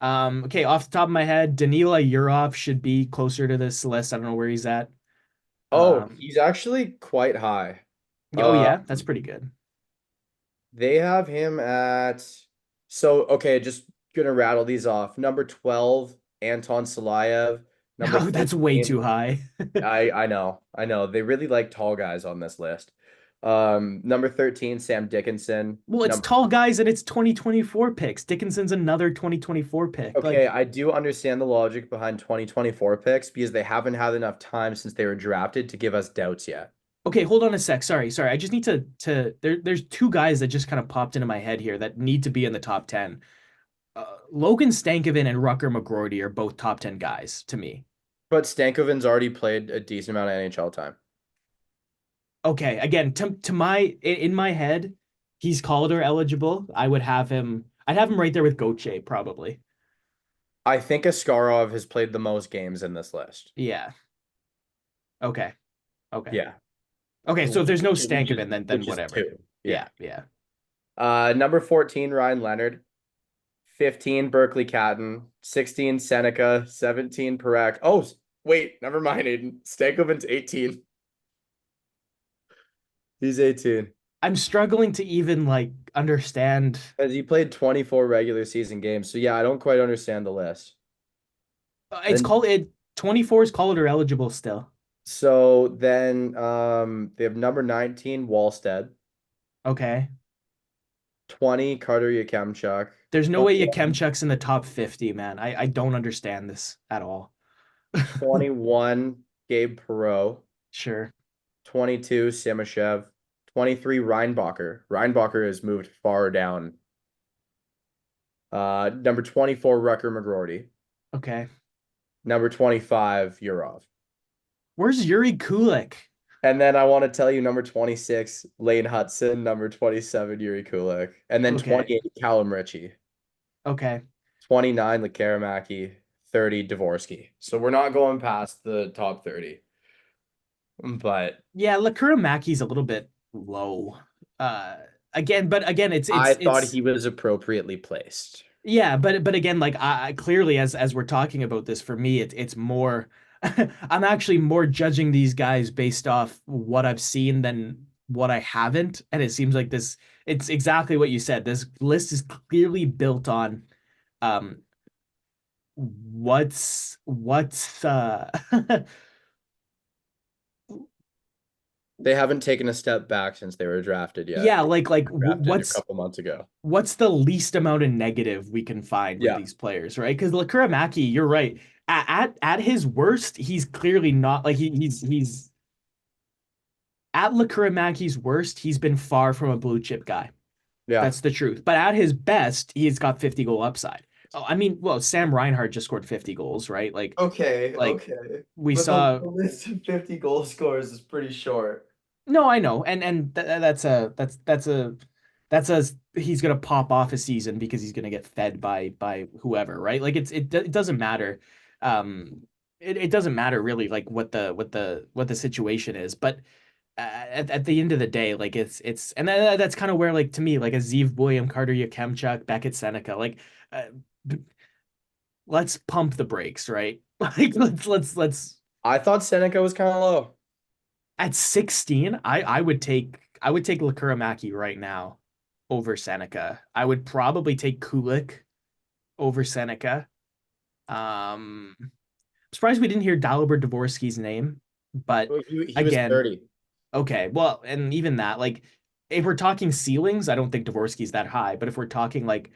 Okay, off the top of my head, Danila Yurov should be closer to this list. I don't know where he's at. Oh, Um, he's actually quite high. oh Uh, yeah, that's pretty good. they have him at so okay, just gonna rattle these off. Number 12, Anton Salayev. Number Oh, that's way 13, too high. I know. They really like tall guys on this list. Number 13, Sam Dickinson. Well, it's Number tall guys and it's 2024 picks. Dickinson's another 2024 pick. Okay, Like, I do understand the logic behind 2024 picks because they haven't had enough time since they were drafted to give us doubts yet. okay, hold on a sec. Sorry. I just need there's two guys that just kind of popped into my head here that need to be in the top 10. Logan Stankoven and Rucker McGroarty are both top 10 guys to me. But Stankoven's already played a decent amount of NHL time. Okay, again, to my in my head, he's Calder eligible. I'd have him right there with Gauthier probably. I think Askarov has played the most games in this list. Yeah. Okay. Okay. Yeah, Okay, so if there's no Stankoven, then which is whatever. two. Yeah, Yeah. yeah. Number 14, Ryan Leonard. 15, Berkeley Catton. 16, Seneca. 17, Parak. Oh, wait, never mind, Aiden. Stankoven's 18. He's 18. I'm struggling to even like understand. Because he played 24 regular season games. So yeah, I don't quite understand the list. It's Then called it 24 is Calder eligible still. they have number 19, Wallstead. Okay. 20, Carter Yakemchuk. There's no way 21, Yakemchuk's in the top 50, man. I don't understand this at all. 21, Gabe Perreault. Sure. 22, Simashev. 23, Reinbacher. Reinbacher has moved far down. Number 24, Rucker McGroarty. Okay. Number 25, Yurov. Where's Yuri Kulik? And then I want to tell you number 26, Lane Hudson, number 27, Yuri Kulik. And then Okay. 28, Callum Ritchie. Okay. 29, Lekaramaki. 30, Dvorsky. So we're not going past the top 30. But Yeah, Lakura Maki's a little bit low. Uh but again, I thought it's he was appropriately placed. yeah, but again, like I clearly as we're talking about this, for me, it's more I'm actually more judging these guys based off what I've seen than what I haven't. And it seems like it's exactly what you said. This list is clearly built on um what's They haven't taken a step back since they were drafted yet. yeah, They like were drafted a couple months ago. what's the least amount of negative we can find with Yeah. these players, right? Because Lakuramaki, you're right. At his worst, he's clearly not like he's at Lakuramaki's worst, he's been far from a blue chip guy. Yeah. That's the truth. But at his best, he's got 50 goal upside. Oh, I mean, well, Sam Reinhart just scored 50 goals, right? Okay, Like okay. we But saw. the list of 50 goal scorers is pretty short. No, I know, and that's a he's gonna pop off a season because he's gonna get fed by whoever, right? Like it doesn't matter. It doesn't matter really like what the situation is, but at the end of the day, like it's and that's kind of where like to me like a Zeev William Carter Yakemchuk Beckett Seneca like uh, let's pump the brakes, right? Like let's I thought Seneca was kind of low. at 16, I would take Lakuramaki right now over Seneca. I would probably take Kulik over Seneca. I'm surprised we didn't hear Dalibor Dvorsky's name, but Well, he was again, 30. okay, well, and even that, like, if we're talking ceilings, I don't think Dvorsky's that high. But if we're talking like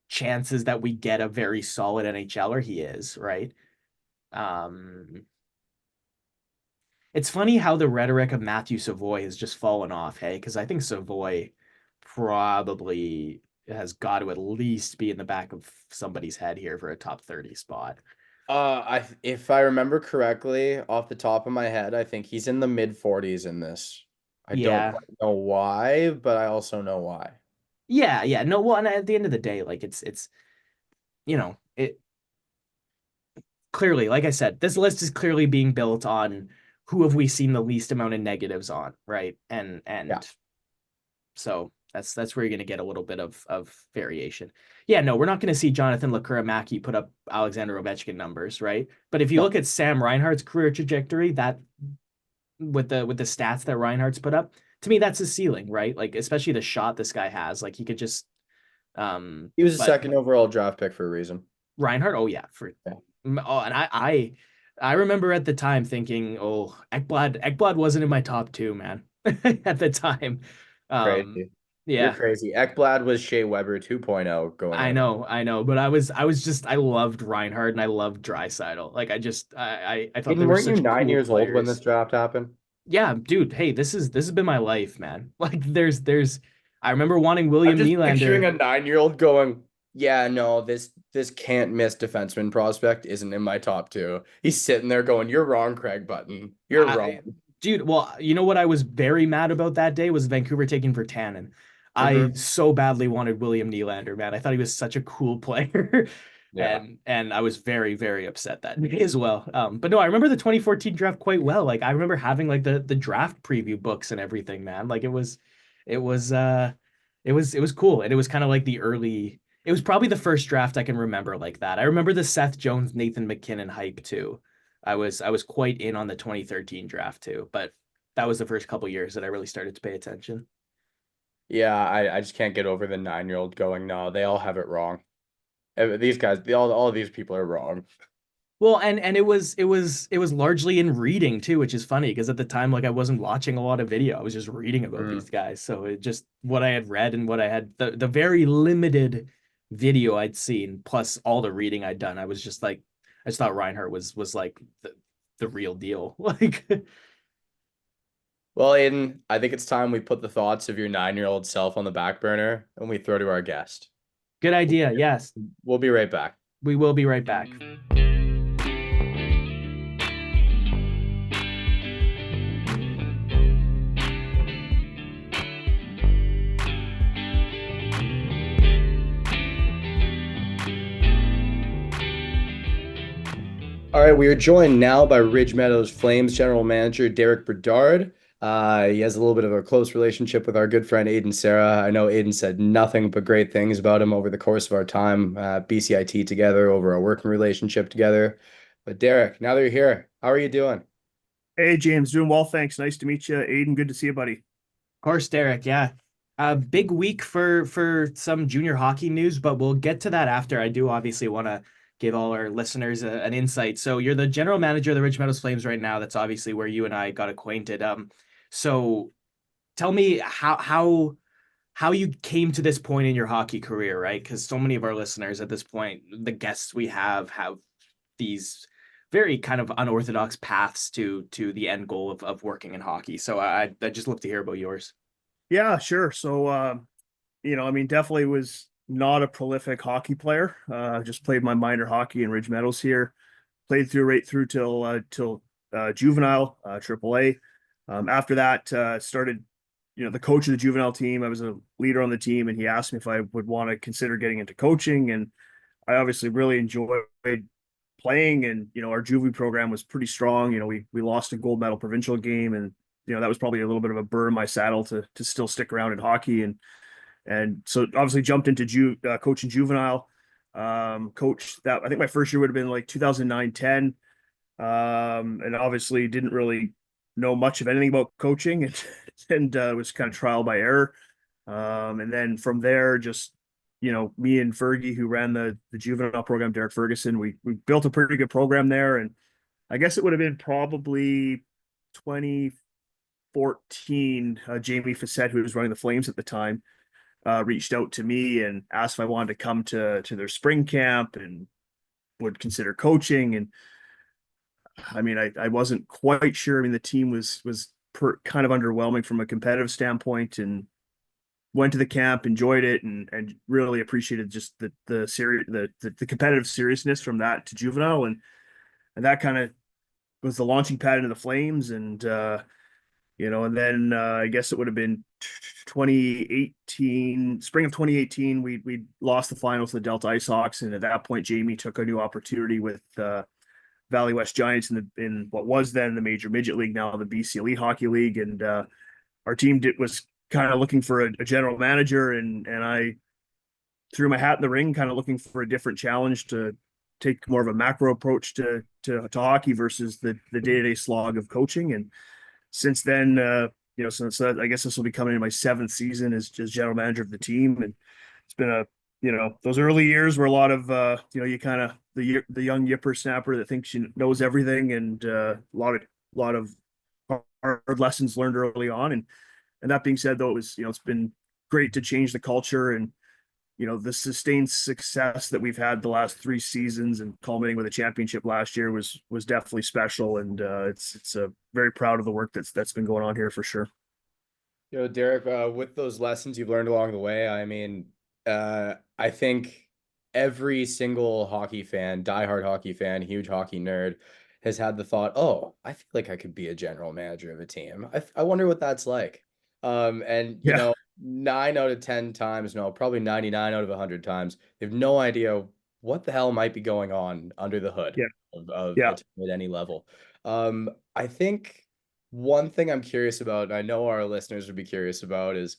chances that we get a very solid NHLer, he is, right? Um, it's funny how the rhetoric of Matthew Savoy has just fallen off, hey? Because I think Savoy probably has got to at least be in the back of somebody's head here for a top 30 spot. If I remember correctly, off the top of my head, I think he's in the mid 40s in this. I don't Yeah. quite know why, but I also know why. Yeah. No, well, and at the end of the day, like it's it clearly, like I said, this list is clearly being built on who have we seen the least amount of negatives on, right? And Yeah. so that's where you're going to get a little bit of variation. Yeah, no, we're not going to see Jonathan Lacuramaki put up Alexander Ovechkin numbers, right? But if you No. look at Sam Reinhart's career trajectory, that with the stats that Reinhardt's put up, to me that's his ceiling, right? Like especially the shot this guy has, like he could just He was a but second overall draft pick for a reason. Reinhardt, oh yeah, for Yeah. oh, and I remember at the time thinking, oh, Ekblad wasn't in my top two, man, at the time. Um, Crazy. You're yeah, crazy. Ekblad was Shea Weber 2.0 going in. I know, but I was just I loved Reinhardt and I loved Draisaitl. Like I just I thought they Aiden, were weren't you such 9 cool years old when this players. draft happened? Yeah, dude, hey, this has been my life, man. Like there's I remember wanting I'm William just picturing Nylander. a 9-year-old going, "Yeah, no, this can't miss defenseman prospect isn't in my top two." He's sitting there going, "You're wrong, Craig Button. You're I, wrong." dude, well, you know what I was very mad about that day was Vancouver taking for Tannen. I Hmm. so badly wanted William Nylander, man. I thought he was such a cool player. Yeah. And I was very, very upset that day as well. But no, I remember the 2014 draft quite well. Like I remember having like the draft preview books and everything, man. Like it was it was cool. And it was kind of like the early it was probably the first draft I can remember like that. I remember the Seth Jones, Nathan McKinnon hype too. I was quite in on the 2013 draft too, but that was the first couple years that I really started to pay attention. Yeah, I just can't get over the 9-year-old going, "No, they all have it wrong." These guys, all of these people are wrong. Well, and it was largely in reading too, which is funny because at the time like I wasn't watching a lot of video. I was just reading about Mm. these guys. So it just what I had read and what I had the very limited video I'd seen plus all the reading I'd done, I was just like I just thought Reinhardt was like the real deal. Like Well, Aiden, I think it's time we put the thoughts of your 9-year-old self on the back burner and we throw to our guest. good idea. Yes. We'll be right back. We will be right back. All right, we are joined now by Ridge Meadows Flames general manager Derek Bedard. He has a little bit of a close relationship with our good friend Aiden Sarah. I know Aiden said nothing but great things about him over the course of our time BCIT together, over our working relationship together. But Derek, now that you're here, how are you doing? Hey, James, doing well, thanks. Nice to meet you. Aiden, good to see you, buddy. Course, Derek. Yeah, a big week for some junior hockey news, but we'll get to that after. I do obviously want to give all our listeners an insight. So you're the general manager of the Ridge Meadows Flames right now. That's obviously where you and I got acquainted. So tell me how you came to this point in your hockey career, right? Because so many of our listeners at this point, the guests we have these very kind of unorthodox paths to the end goal of working in hockey. So I just love to hear about yours. Yeah, sure. So, I mean, definitely was not a prolific hockey player. Just played my minor hockey in Ridge Meadows here. Played through right through till juvenile, AAA. After that, started, the coach of the juvenile team. I was a leader on the team, and he asked me if I would want to consider getting into coaching. And I obviously really enjoyed playing, and our juvie program was pretty strong. We lost a gold medal provincial game, and that was probably a little bit of a burr in my saddle to still stick around in hockey. And so obviously jumped into coaching juvenile. Coach that I think my first year would have been like 2009-10, and obviously didn't really know much of anything about coaching, and was kind of trial by error. And then from there, just me and Fergie, who ran the juvenile program, Derek Ferguson, we built a pretty good program there. And I guess it would have been probably 2014. Jamie Facette, who was running the Flames at the time, reached out to me and asked if I wanted to come to their spring camp and would consider coaching. And I mean, I wasn't quite sure. I mean, the team was kind of underwhelming from a competitive standpoint, and went to the camp, enjoyed it, and really appreciated just the competitive seriousness from that to juvenile, and that kind of was the launching pad into the Flames. And and then I guess it would have been 2018, spring of 2018. We lost the finals to the Delta Ice Hawks, and at that point, Jamie took a new opportunity Valley West Giants in what was then the Major Midget League, now the BC Elite Hockey League, and our team was kind of looking for a general manager, and I threw my hat in the ring, kind of looking for a different challenge to take more of a macro approach to hockey versus the day-to-day slog of coaching. And since then, since that, I guess this will be coming in my 7th season as general manager of the team, and it's been those early years were a lot of you kind of the young yipper snapper that thinks she knows everything, and a lot of hard lessons learned early on. And that being said, though, it's been great to change the culture, and the sustained success that we've had the last 3 seasons and culminating with a championship last year was definitely special. And it's very proud of the work that's been going on here for sure. Derek, with those lessons you've learned along the way, I mean, I think every single hockey fan, diehard hockey fan, huge hockey nerd, has had the thought, oh, I feel like I could be a general manager of a team. I wonder what that's like. And Yeah. 9 out of 10 times, no, probably 99 out of 100 times, they have no idea what the hell might be going on under the hood Yeah. of Yeah. a team at any level. I think one thing I'm curious about, and I know our listeners would be curious about, is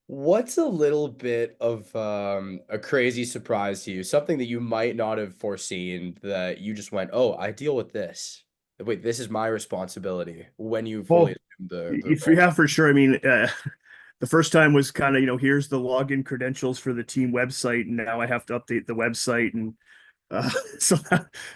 what's a little bit of a crazy surprise to you? Something that you might not have foreseen that you just went, "Oh, I deal with this. Wait, this is my responsibility," when you fully Well, assumed the if role. yeah, for sure. I mean, the first time was kind of, here's the login credentials for the team website, and now I have to update the website. And so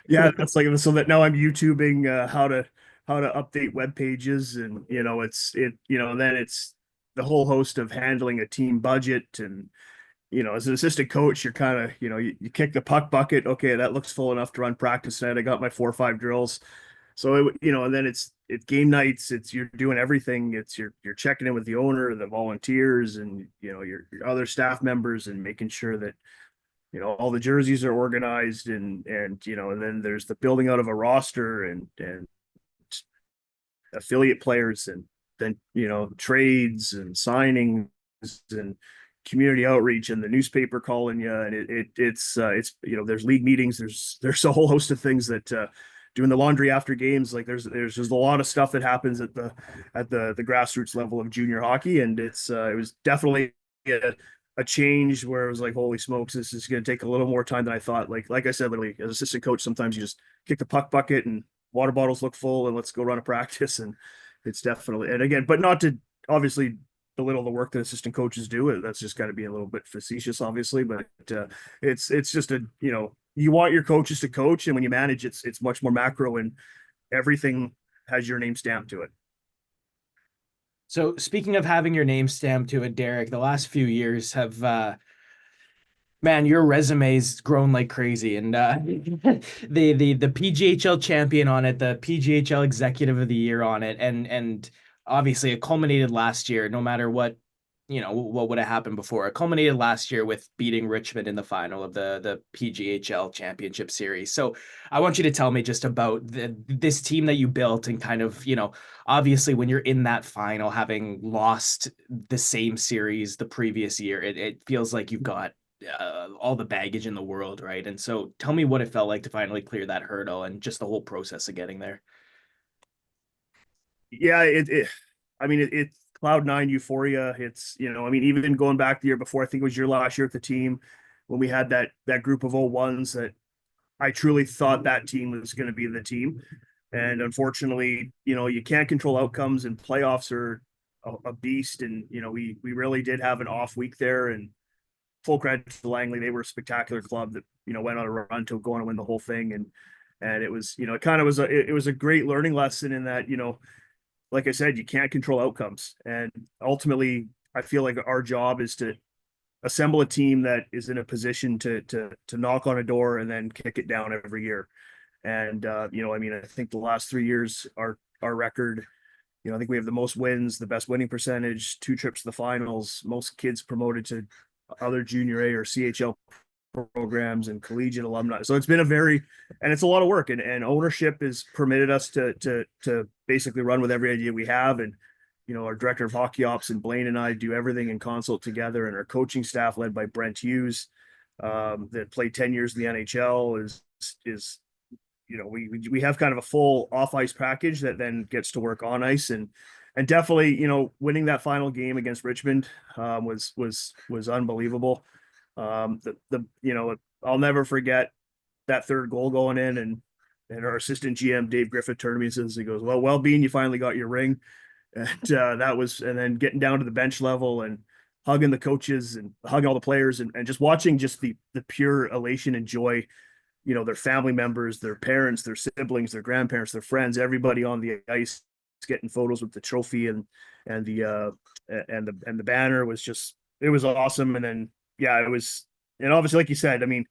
yeah, that's like, so that now I'm YouTubing how to update web pages, and then it's the whole host of handling a team budget. And as an assistant coach, you're kind of, you kick the puck bucket. Okay, that looks full enough to run practice tonight. I got my 4 or 5 drills. So and then it's game nights. It's you're doing everything. It's you're checking in with the owner, the volunteers, and your other staff members, and making sure that all the jerseys are organized, and then there's the building out of a roster, and affiliate players, and then trades and signings and community outreach and the newspaper calling you, and it's there's league meetings, there's a whole host of things that doing the laundry after games, like there's just a lot of stuff that happens at the grassroots level of junior hockey. And it was definitely a change where it was like, holy smokes, this is going to take a little more time than I thought. Like I said, literally as assistant coach, sometimes you just kick the puck bucket and water bottles look full and let's go run a practice. And it's definitely, and again, but not to obviously belittle the work that assistant coaches do. That's just got to be a little bit facetious, obviously, but it's just you want your coaches to coach, and when you manage, it's much more macro, and everything has your name stamped to it. So speaking of having your name stamped to it, Derek, the last few years have man, your resume's grown like crazy, and the PGHL champion on it, the PGHL Executive of the Year on it, and obviously it culminated last year. No matter what what would have happened before, it culminated last year with beating Richmond in the final of the PGHL Championship Series. So I want you to tell me just about this team that you built, and kind of obviously when you're in that final, having lost the same series the previous year, it feels like you've got all the baggage in the world, right? And so tell me what it felt like to finally clear that hurdle, and just the whole process of getting there. Yeah, I mean, it's cloud 9 euphoria. It's, I mean, even going back the year before, I think it was your last year at the team, when we had that group of 01s, that I truly thought that team was going to be the team. And unfortunately, you can't control outcomes, and playoffs are a beast. And, we really did have an off week there, and full credit to Langley. They were a spectacular club that, went on a run to go on and win the whole thing. And it was, it kind of was it was a great learning lesson in that, like I said, you can't control outcomes. And ultimately, I feel like our job is to assemble a team that is in a position to knock on a door and then kick it down every year. And I mean, I think the last 3 years, our record, I think we have the most wins, the best winning percentage, 2 trips to the finals, most kids promoted to other junior A or CHL programs, and collegiate alumni. So it's been and it's a lot of work, and ownership has permitted us to basically run with every idea we have. And our director of hockey ops and Blaine and I do everything in consult together, and our coaching staff led by Brent Hughes, that played 10 years in the NHL, is we have kind of a full off ice package that then gets to work on ice, and definitely, winning that final game against Richmond was unbelievable. I'll never forget that third goal going in, and our assistant GM Dave Griffith turned to me and says, he goes, well, Bean, you finally got your ring. And and then getting down to the bench level and hugging the coaches and hugging all the players, and just watching just the pure elation and joy, their family members, their parents, their siblings, their grandparents, their friends, everybody on the ice getting photos with the trophy and the banner was just, it was awesome. And then, yeah, it was, and obviously, like you said, I mean,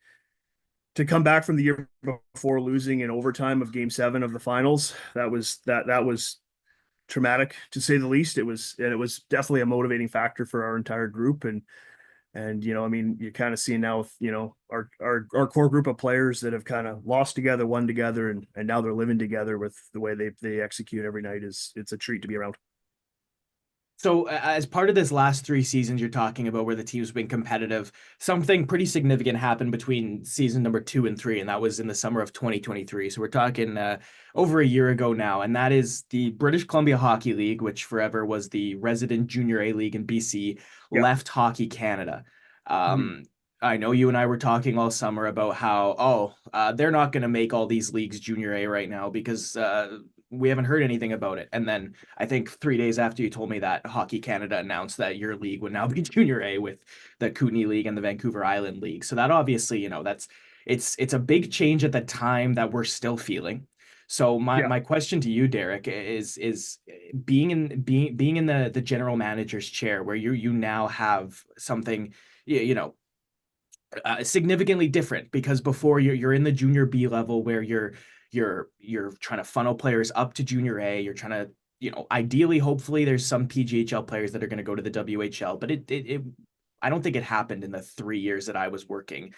to come back from the year before losing in overtime of game 7 of the finals, that was traumatic to say the least. It was definitely a motivating factor for our entire group. And I mean, you're kind of seeing now with, our core group of players that have kind of lost together, won together, and now they're living together with the way they execute every night. It's a treat to be around. So, as part of this last 3 seasons you're talking about where the team's been competitive, something pretty significant happened between season number 2 and 3, and that was in the summer of 2023. So we're talking over a year ago now, and that is the British Columbia Hockey League, which forever was the resident Junior A League in BC, Yeah. left Hockey Canada. Mhm. I know you and I were talking all summer about how, they're not going to make all these leagues Junior A right now because we haven't heard anything about it. And then I think 3 days after you told me that, Hockey Canada announced that your league would now be Junior A with the Kootenay League and the Vancouver Island League. So that obviously, it's a big change at the time that we're still feeling. So my Yeah. my question to you, Derek, is being in the general manager's chair where you now have something, significantly different, because before you're in the junior B level where you're trying to funnel players up to junior A. You're trying to, ideally, hopefully, there's some PGHL players that are going to go to the WHL, but I don't think it happened in the 3 years that I was working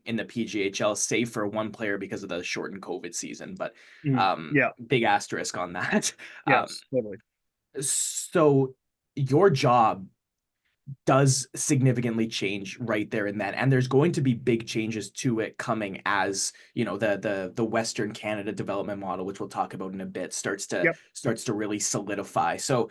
in the PGHL, save for one player because of the shortened COVID season. But Mhm. Yeah. big asterisk on that. Um, Yes. Totally. so your job does significantly change right there and then, and there's going to be big changes to it coming as the Western Canada development model, which we'll talk about in a bit, Yep. starts to really solidify. So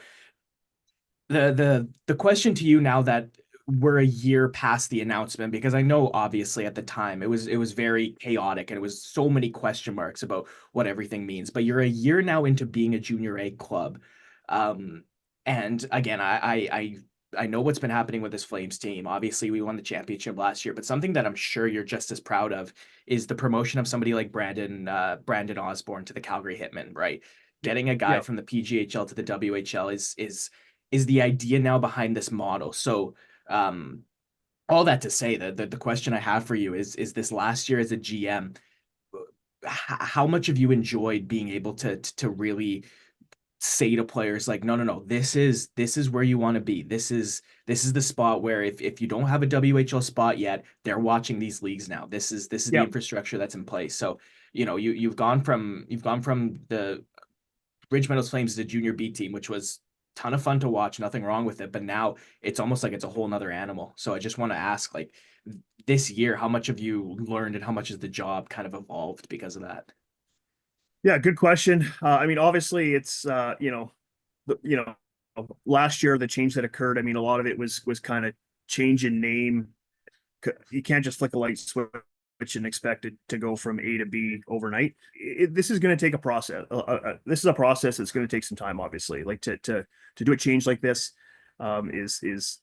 the question to you, now that we're a year past the announcement, because I know obviously at the time it was very chaotic and it was so many question marks about what everything means, but you're a year now into being a junior A club. um and again, I know what's been happening with this Flames team. Obviously, we won the championship last year, but something that I'm sure you're just as proud of is the promotion of somebody like Brandon Osborne to the Calgary Hitmen, right? Getting a guy Yeah. from the PGHL to the WHL is the idea now behind this model. So, um, all that to say that the question I have for you is this last year as a GM, how much have you enjoyed being able to really say to players like, no, this is where you want to be. This is the spot where if you don't have a WHL spot yet, they're watching these leagues now. This is the Yeah. infrastructure that's in place. So, you've gone from the Ridge Meadows Flames is a junior B team, which was a ton of fun to watch, nothing wrong with it. But now it's almost like it's a whole nother animal. So I just want to ask, like, this year, how much have you learned and how much has the job kind of evolved because of that? Yeah. Good question. I mean, obviously, it's the, last year the change that occurred. I mean, a lot of it was kind of change in name. You can't just flick a light switch and expect it to go from A to B overnight. This is going to take a process. This is a process that's going to take some time. Obviously, like to do a change like this is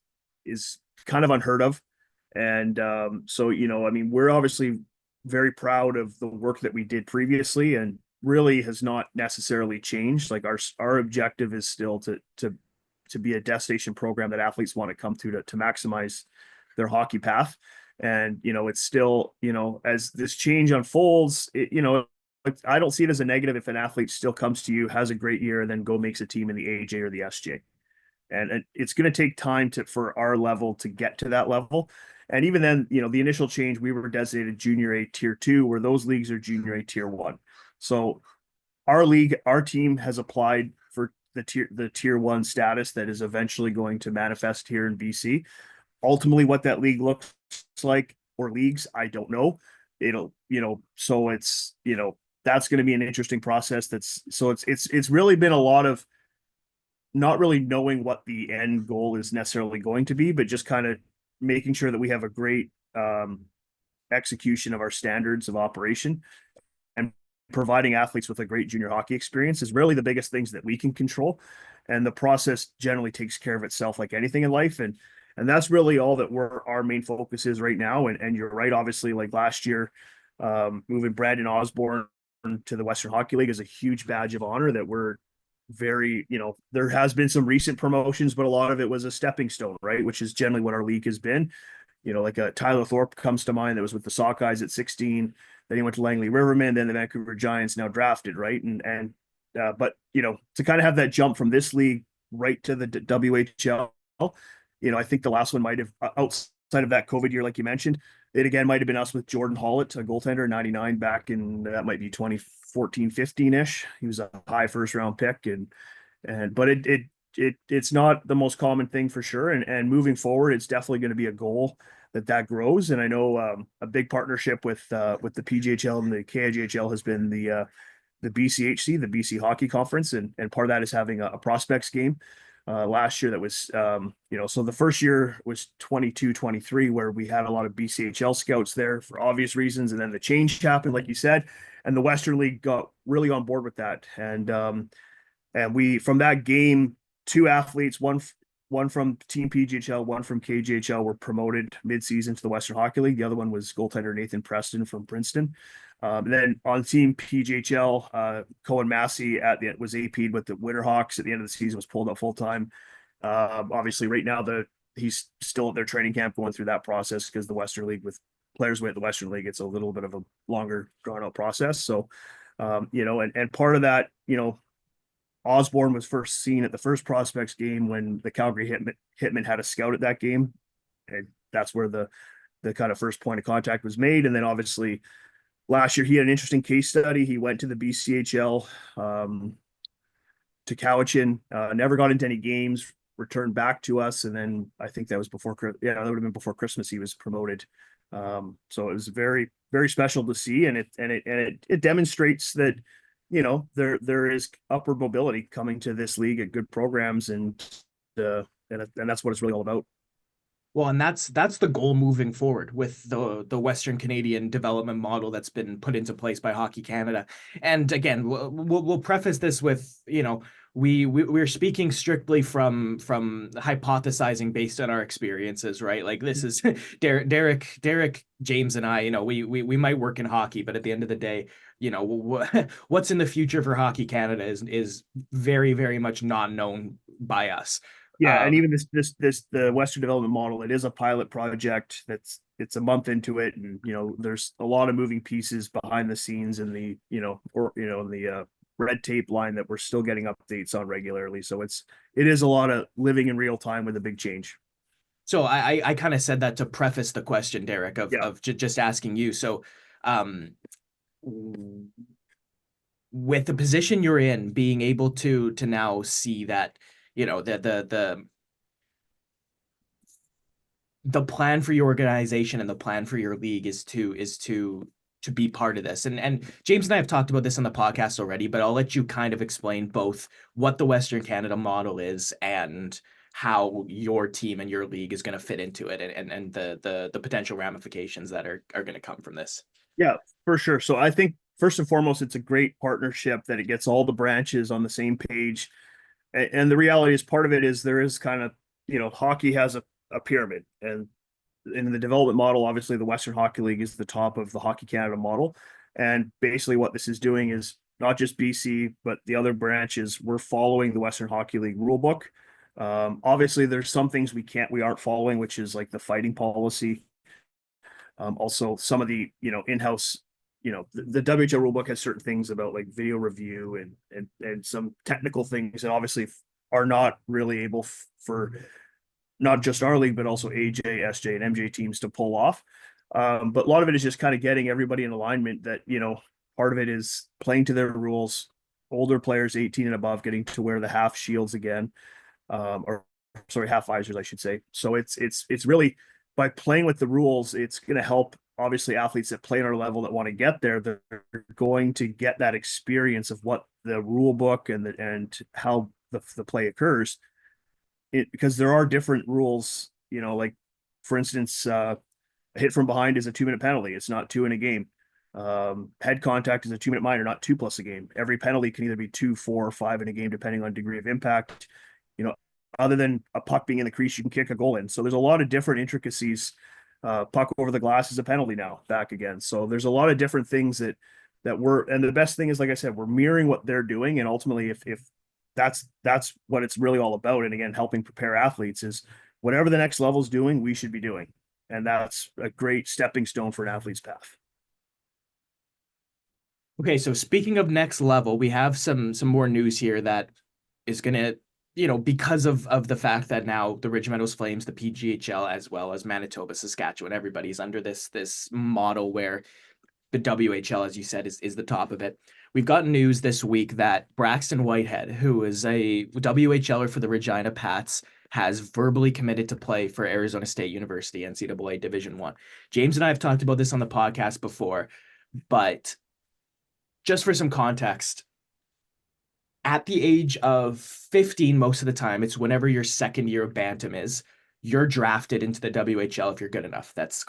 kind of unheard of. And so, I mean, we're obviously very proud of the work that we did previously, and really has not necessarily changed. Like our objective is still to be a destination program that athletes want to come to maximize their hockey path. And it's still, as this change unfolds, I don't see it as a negative if an athlete still comes to you, has a great year, and then go makes a team in the AJ or the SJ. And it's going to take time for our level to get to that level. And even then, the initial change, we were designated Junior A Tier 2, where those leagues are Junior A Tier 1. So our team has applied for the tier 1 status that is eventually going to manifest here in BC. Ultimately, what that league looks like, or leagues, I don't know. So it's, that's going to be an interesting process. It's really been a lot of not really knowing what the end goal is necessarily going to be, but just kind of making sure that we have a great execution of our standards of operation, and providing athletes with a great junior hockey experience is really the biggest things that we can control. And the process generally takes care of itself like anything in life. And that's really all that our main focus is right now. And you're right, obviously, like last year, moving Brandon Osborne to the Western Hockey League is a huge badge of honor that we're very, there has been some recent promotions, but a lot of it was a stepping stone, right? Which is generally what our league has been. Like a Tyler Thorpe comes to mind that was with the Sockeyes at 16. Then he went to Langley Rivermen, then the Vancouver Giants, now drafted, right? But to kind of have that jump from this league right to the WHL, I think the last one might have, outside of that COVID year, like you mentioned, it again might have been us with Jordan Hollett, a goaltender, 99 back in, that might be 2014, 15-ish. He was a high first round pick, but it's not the most common thing for sure. And moving forward, it's definitely going to be a goal that grows. And I know a big partnership with the PGHL and the KIGHL has been the BCHC, the BC Hockey Conference, and part of that is having a prospects game. Last year that was so the first year was 22-23, where we had a lot of BCHL scouts there for obvious reasons, and then the change happened, like you said, and the Western League got really on board with that. And we, from that game, two athletes, one from Team PGHL, one from KGHL, were promoted mid-season to the Western Hockey League. The other one was goaltender Nathan Preston from Princeton. And then on Team PGHL, Cohen Massey was AP'd with the Winterhawks at the end of the season, was pulled up full-time. Obviously, right now, he's still at their training camp going through that process, because the Western League, with players with the Western League, it's a little bit of a longer, drawn-out process. So, and part of that, Osborne was first seen at the first prospects game when the Calgary Hitmen had a scout at that game. And that's where the kind of first point of contact was made. And then obviously last year he had an interesting case study. He went to the BCHL to Cowichan, never got into any games, returned back to us. And then I think that was that would have been before Christmas, he was promoted. So it was very, very special to see. And it demonstrates that, there is upward mobility coming to this league at good programs, and that's what it's really all about. Well, and that's the goal moving forward with the Western Canadian development model that's been put into place by Hockey Canada. And again, we'll preface this with, we're speaking strictly from hypothesizing based on our experiences, right? Like, this is Derek, James, and I. We might work in hockey, but at the end of the day, what's in the future for Hockey Canada is very, very much not known by us. Yeah, and even the Western Development Model, it is a pilot project. It's a month into it, and there's a lot of moving pieces behind the scenes, and the red tape line that we're still getting updates on regularly. So it is a lot of living in real time with a big change. So I kind of said that to preface the question, Derek, of just asking you. So with the position you're in, being able to now see that, the plan for your organization and the plan for your league is to be part of this. And James and I have talked about this on the podcast already, but I'll let you kind of explain both what the Western Canada model is and how your team and your league is going to fit into it, and the potential ramifications that are going to come from this. Yeah, for sure. So I think first and foremost, it's a great partnership that it gets all the branches on the same page. And the reality is, part of it is there is kind of, hockey has a pyramid, and in the development model, obviously the Western Hockey League is the top of the Hockey Canada model. And basically what this is doing is not just BC, but the other branches, we're following the Western Hockey League rule book. Obviously there's some things we aren't following, which is like the fighting policy. Also some of the, in-house, the WHL rulebook has certain things about like video review and some technical things that obviously are not really able for not just our league, but also AJ, SJ, and MJ teams to pull off. But a lot of it is just kind of getting everybody in alignment that, part of it is playing to their rules, older players 18 and above getting to wear the half shields again, or sorry, half visors, I should say. So it's really, by playing with the rules, it's going to help obviously athletes that play at our level that want to get there, they're going to get that experience of what the rule book and how the play occurs. Because there are different rules, like for instance, a hit from behind is a 2 minute penalty. It's not two in a game. Head contact is a 2 minute minor, not two plus a game. Every penalty can either be 2, 4, or 5 in a game, depending on degree of impact. Other than a puck being in the crease, you can kick a goal in. So there's a lot of different intricacies. Puck over the glass is a penalty now, back again. So there's a lot of different things that we're, and the best thing is, like I said, we're mirroring what they're doing. And ultimately, if that's what it's really all about. And again, helping prepare athletes is whatever the next level is doing, we should be doing. And that's a great stepping stone for an athlete's path. Okay, so speaking of next level, we have some more news here that is gonna, because of the fact that now the Ridge Meadows Flames, the PGHL, as well as Manitoba, Saskatchewan, everybody's under this model where the WHL, as you said, is the top of it. We've gotten news this week that Braxton Whitehead, who is a WHLer for the Regina Pats, has verbally committed to play for Arizona State University, NCAA Division I. James and I have talked about this on the podcast before, but just for some context, at the age of 15, most of the time, it's whenever your second year of Bantam is, you're drafted into the WHL if you're good enough. It's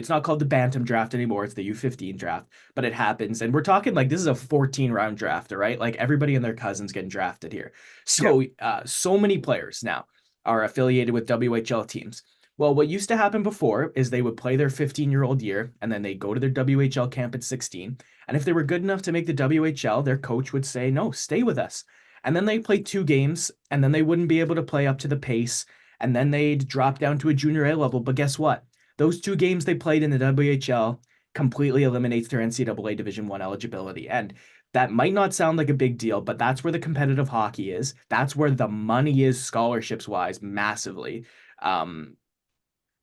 not called the Bantam draft anymore. It's the U15 draft, but it happens. And we're talking like this is a 14-round draft, all right? Like everybody and their cousins getting drafted here. So, so many players now are affiliated with WHL teams. Well, what used to happen before is they would play their 15-year-old year and then they go to their WHL camp at 16. And if they were good enough to make the WHL, their coach would say, no, stay with us. And then they play 2 games and then they wouldn't be able to play up to the pace. And then they'd drop down to a junior A level. But guess what? Those 2 games they played in the WHL completely eliminates their NCAA Division I eligibility. And that might not sound like a big deal, but that's where the competitive hockey is. That's where the money is scholarships wise, massively.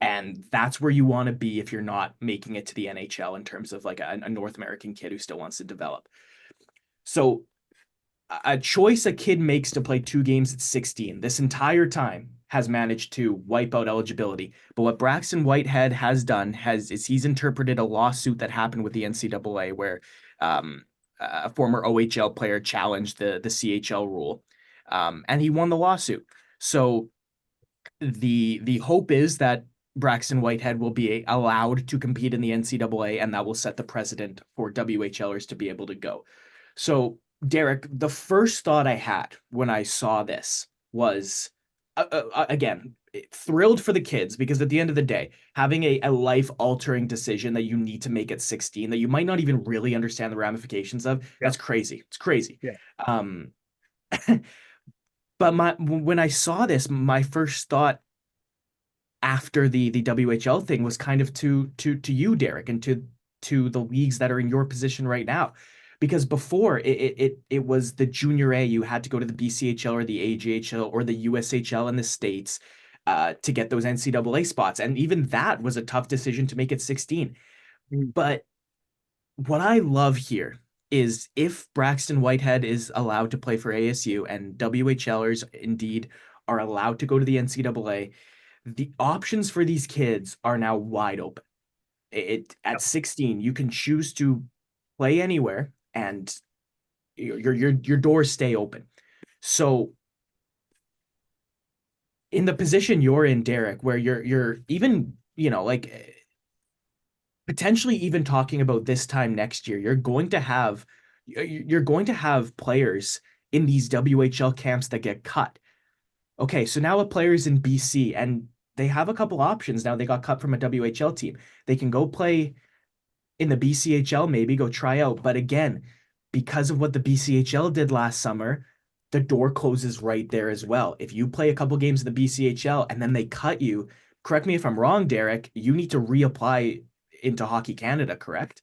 And that's where you want to be if you're not making it to the NHL in terms of like a North American kid who still wants to develop. So a choice a kid makes to play 2 games at 16 this entire time has managed to wipe out eligibility. But what Braxton Whitehead has done is he's interpreted a lawsuit that happened with the NCAA where a former OHL player challenged the CHL rule, and he won the lawsuit. So the hope is that Braxton Whitehead will be allowed to compete in the NCAA, and that will set the precedent for WHLers to be able to go. So, Derek, the first thought I had when I saw this was, again, thrilled for the kids because at the end of the day, having a life-altering decision that you need to make at 16 that you might not even really understand the ramifications of, that's crazy. It's crazy. Yeah. But when I saw this, my first thought after the WHL thing was kind of to you, Derek, and to the leagues that are in your position right now. Because before it was the junior A, you had to go to the BCHL or the AJHL or the USHL in the States to get those NCAA spots. And even that was a tough decision to make at 16. But what I love here is if Braxton Whitehead is allowed to play for ASU and WHLers indeed are allowed to go to the NCAA, the options for these kids are now wide open. At 16, you can choose to play anywhere and your doors stay open. So in the position you're in, Derek, where you're even, like potentially even talking about this time next year, you're going to have players in these WHL camps that get cut. Okay, so now a player's in BC and they have a couple options now. They got cut from a WHL team. They can go play in the BCHL, maybe go try out. But again, because of what the BCHL did last summer, the door closes right there as well. If you play a couple games in the BCHL and then they cut you, correct me if I'm wrong, Derek, you need to reapply into Hockey Canada, correct?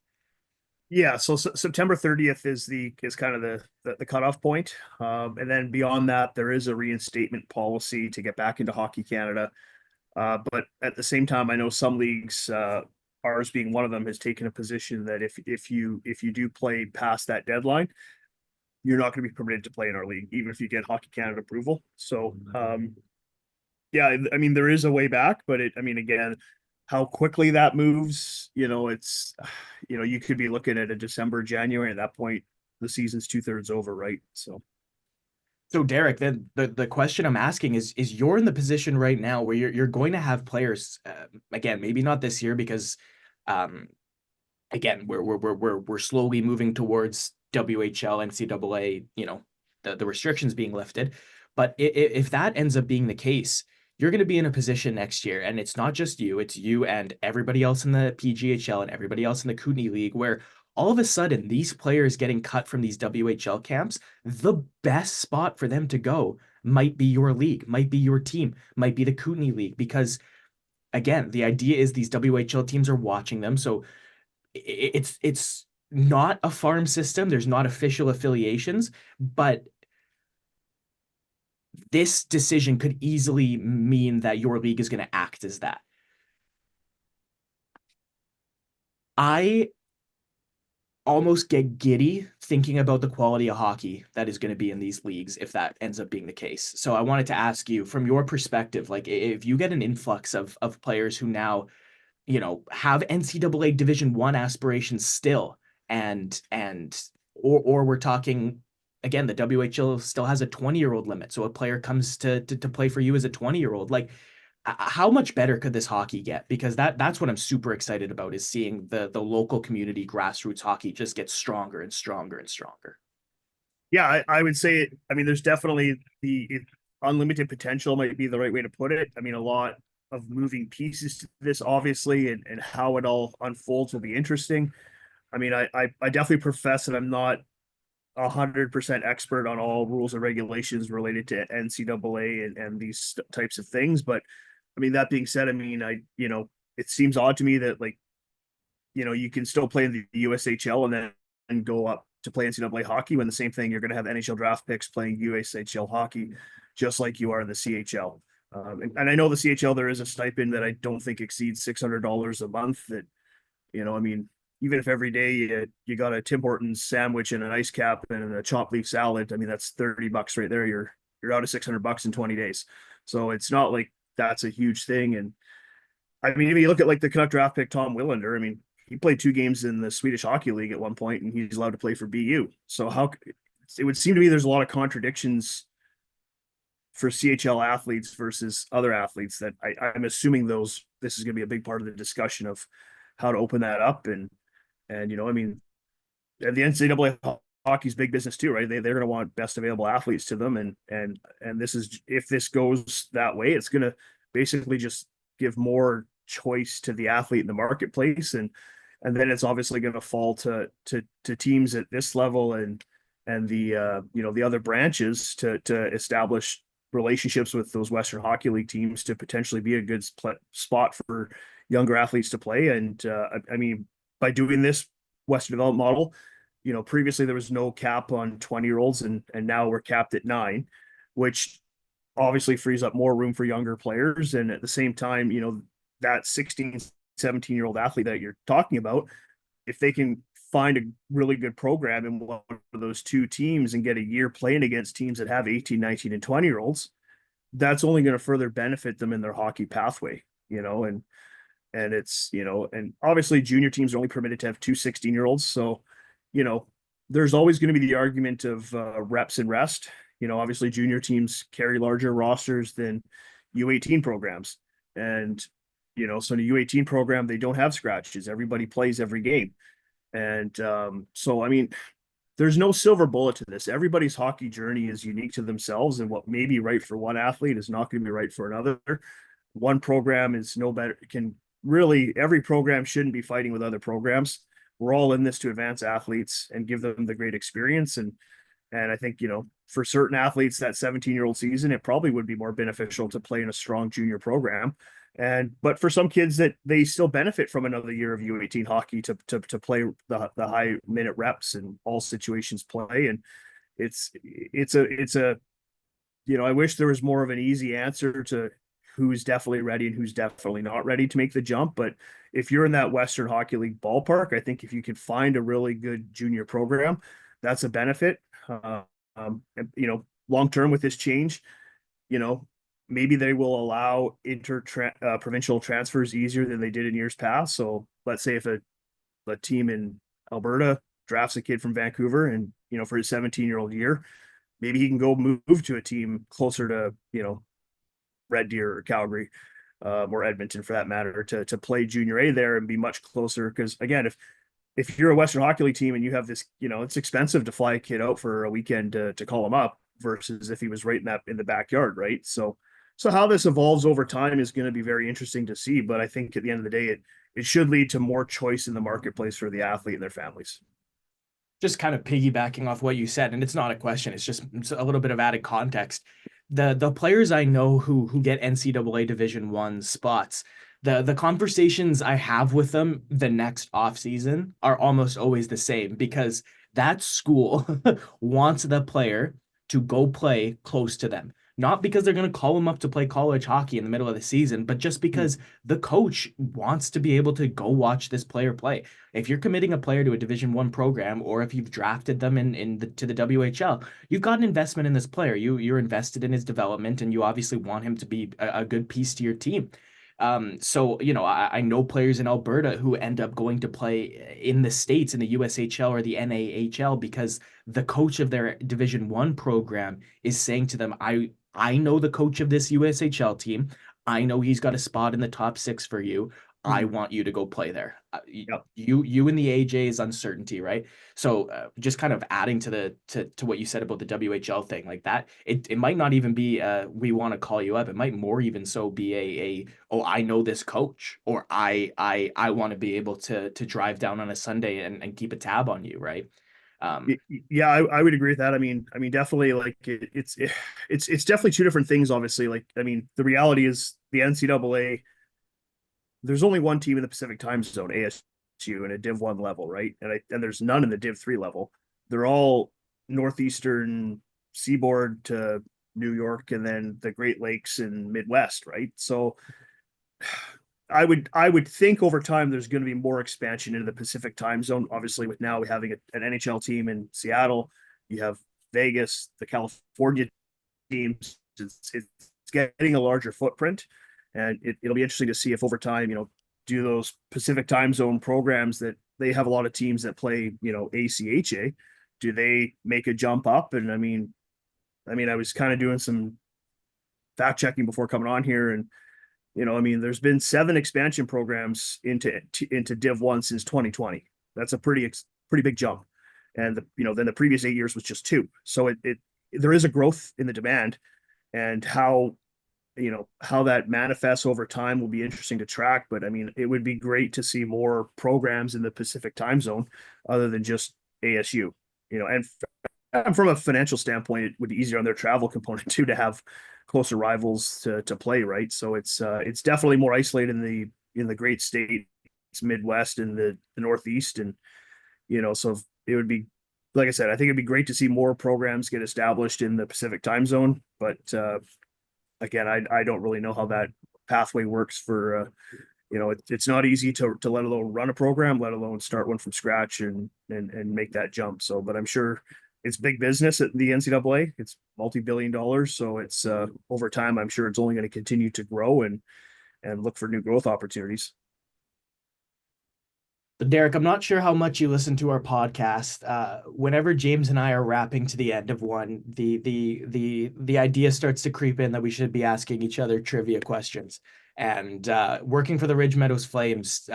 Yeah, so September 30th is kind of the cutoff point. And then beyond that, there is a reinstatement policy to get back into Hockey Canada. But at the same time, I know some leagues, ours being one of them, has taken a position that if you do play past that deadline, you're not going to be permitted to play in our league, even if you get Hockey Canada approval. So, yeah, I mean, there is a way back, but again, how quickly that moves, it's, you could be looking at a December, January. At that point, the season's 2/3 over, right? So Derek, then the question I'm asking is you're in the position right now where you're going to have players, again, maybe not this year because um again, we're slowly moving towards WHL, NCAA, the restrictions being lifted. But if that ends up being the case, you're going to be in a position next year, and it's not just you, it's you and everybody else in the PGHL and everybody else in the Kootenay League, where all of a sudden these players getting cut from these WHL camps, the best spot for them to go might be your league, might be your team, might be the Kootenay League, because again, the idea is these WHL teams are watching them. So it's not a farm system. There's not official affiliations, but this decision could easily mean that your league is going to act as that. I almost get giddy thinking about the quality of hockey that is going to be in these leagues if that ends up being the case. So I wanted to ask you, from your perspective, like if you get an influx of players who now have NCAA Division One aspirations still, or we're talking again, the WHL still has a 20-year-old limit, so a player comes to play for you as a 20-year-old. Like, how much better could this hockey get? Because that's what I'm super excited about, is seeing the local community grassroots hockey just get stronger and stronger and stronger. Yeah, I would say, there's definitely unlimited potential might be the right way to put it. A lot of moving pieces to this, obviously, and how it all unfolds will be interesting. I definitely profess that I'm not 100% expert on all rules and regulations related to NCAA and these types of things. But that being said, it seems odd to me that, like, you can still play in the USHL and go up to play NCAA hockey, when the same thing, you're going to have NHL draft picks playing USHL hockey, just like you are in the CHL. And I know the CHL, there is a stipend that I don't think exceeds $600 a month. That, even if every day you got a Tim Hortons sandwich and an ice cap and a chopped leaf salad, that's $30 right there. You're out of $600 in 20 days. So it's not like that's a huge thing. And if you look at, like, the Canuck draft pick, Tom Willander, he played 2 games in the Swedish Hockey League at one point, and he's allowed to play for BU. So it would seem to me there's a lot of contradictions for CHL athletes versus other athletes that I'm assuming this is going to be a big part of the discussion of how to open that up. And the NCAA hockey's big business too, right? They're going to want best available athletes to them. And this is, if this goes that way, it's going to basically just give more choice to the athlete in the marketplace. And then it's obviously going to fall to teams at this level and the other branches to establish relationships with those Western Hockey League teams to potentially be a good spot for younger athletes to play. And by doing this Western development model, previously there was no cap on 20-year-olds, and now we're capped at 9, which obviously frees up more room for younger players. And at the same time, that 16, 17-year-old athlete that you're talking about, if they can find a really good program in one of those 2 teams and get a year playing against teams that have 18, 19, and 20-year-olds, that's only going to further benefit them in their hockey pathway, and it's, and obviously junior teams are only permitted to have 2 16-year-olds. So, there's always going to be the argument of reps and rest. Obviously junior teams carry larger rosters than U18 programs. And, so in a U18 program, they don't have scratches. Everybody plays every game. And so, there's no silver bullet to this. Everybody's hockey journey is unique to themselves, and what may be right for one athlete is not going to be right for another. One program is no better, every program shouldn't be fighting with other programs. We're all in this to advance athletes and give them the great experience. And I think, for certain athletes, that 17-year-old season, it probably would be more beneficial to play in a strong junior program. But for some kids, that they still benefit from another year of U18 hockey to play the high minute reps and all situations play. And it's a I wish there was more of an easy answer to who's definitely ready and who's definitely not ready to make the jump. But if you're in that Western Hockey League ballpark, I think if you can find a really good junior program, that's a benefit. And, long term with this change, maybe they will allow provincial transfers easier than they did in years past. So let's say if a team in Alberta drafts a kid from Vancouver and, for his 17-year-old year, maybe he can go move to a team closer to, Red Deer or Calgary, or Edmonton for that matter, to play junior A there and be much closer. Because again, if you're a Western Hockey League team and you have this, it's expensive to fly a kid out for a weekend to call him up versus if he was right in the backyard, right? So how this evolves over time is going to be very interesting to see. But I think at the end of the day, it should lead to more choice in the marketplace for the athlete and their families. Just kind of piggybacking off what you said, and it's not a question, it's just a little bit of added context. The players I know who get NCAA Division I spots, the conversations I have with them the next off season are almost always the same, because that school wants the player to go play close to them. Not because they're going to call them up to play college hockey in the middle of the season, but just because the coach wants to be able to go watch this player play. If you're committing a player to a Division I program, or if you've drafted them to the WHL, you've got an investment in this player. You're invested in his development, and you obviously want him to be a good piece to your team. So, I know players in Alberta who end up going to play in the States in the USHL or the NAHL because the coach of their Division I program is saying to them, I know the coach of this USHL team. I know he's got a spot in the top 6 for you. I want you to go play there. Yep. You and the AJ is uncertainty, right? So just kind of adding to what you said about the WHL thing, like that, it might not even be we want to call you up. It might more even so be a oh, I know this coach, or I want to be able to drive down on a Sunday and keep a tab on you, right? Yeah, I would agree with that. I mean, definitely, like it's definitely two different things. Obviously, like, I mean, the reality is the NCAA. There's only one team in the Pacific Time Zone, ASU, in a Div 1 level, right? And there's none in the Div 3 level. They're all northeastern seaboard to New York, and then the Great Lakes and Midwest, right? So I would think over time there's going to be more expansion into the Pacific Time Zone. Obviously, with now we having an NHL team in Seattle, you have Vegas, the California teams. It's getting a larger footprint, and it'll be interesting to see if over time, do those Pacific Time Zone programs that they have a lot of teams that play, ACHA, do they make a jump up? And I was kind of doing some fact checking before coming on here, and there's been 7 expansion programs into Div 1 since 2020. That's a pretty big jump. And then the previous 8 years was just 2. So there is a growth in the demand, and how that manifests over time will be interesting to track. But I mean, it would be great to see more programs in the Pacific Time Zone other than just ASU. And from a financial standpoint, it would be easier on their travel component too to have closer rivals to play, right? So it's definitely more isolated in the great states, Midwest and the Northeast, and so it would be, like I said, I think it'd be great to see more programs get established in the Pacific Time Zone. But again, I don't really know how that pathway works for it's not easy to let alone run a program, let alone start one from scratch and make that jump. So, but I'm sure it's big business at the NCAA. It's multi-billion dollars. So it's over time, I'm sure it's only going to continue to grow and look for new growth opportunities. Derek, I'm not sure how much you listen to our podcast. Whenever James and I are wrapping to the end of one, the idea starts to creep in that we should be asking each other trivia questions. And working for the Ridge Meadows Flames,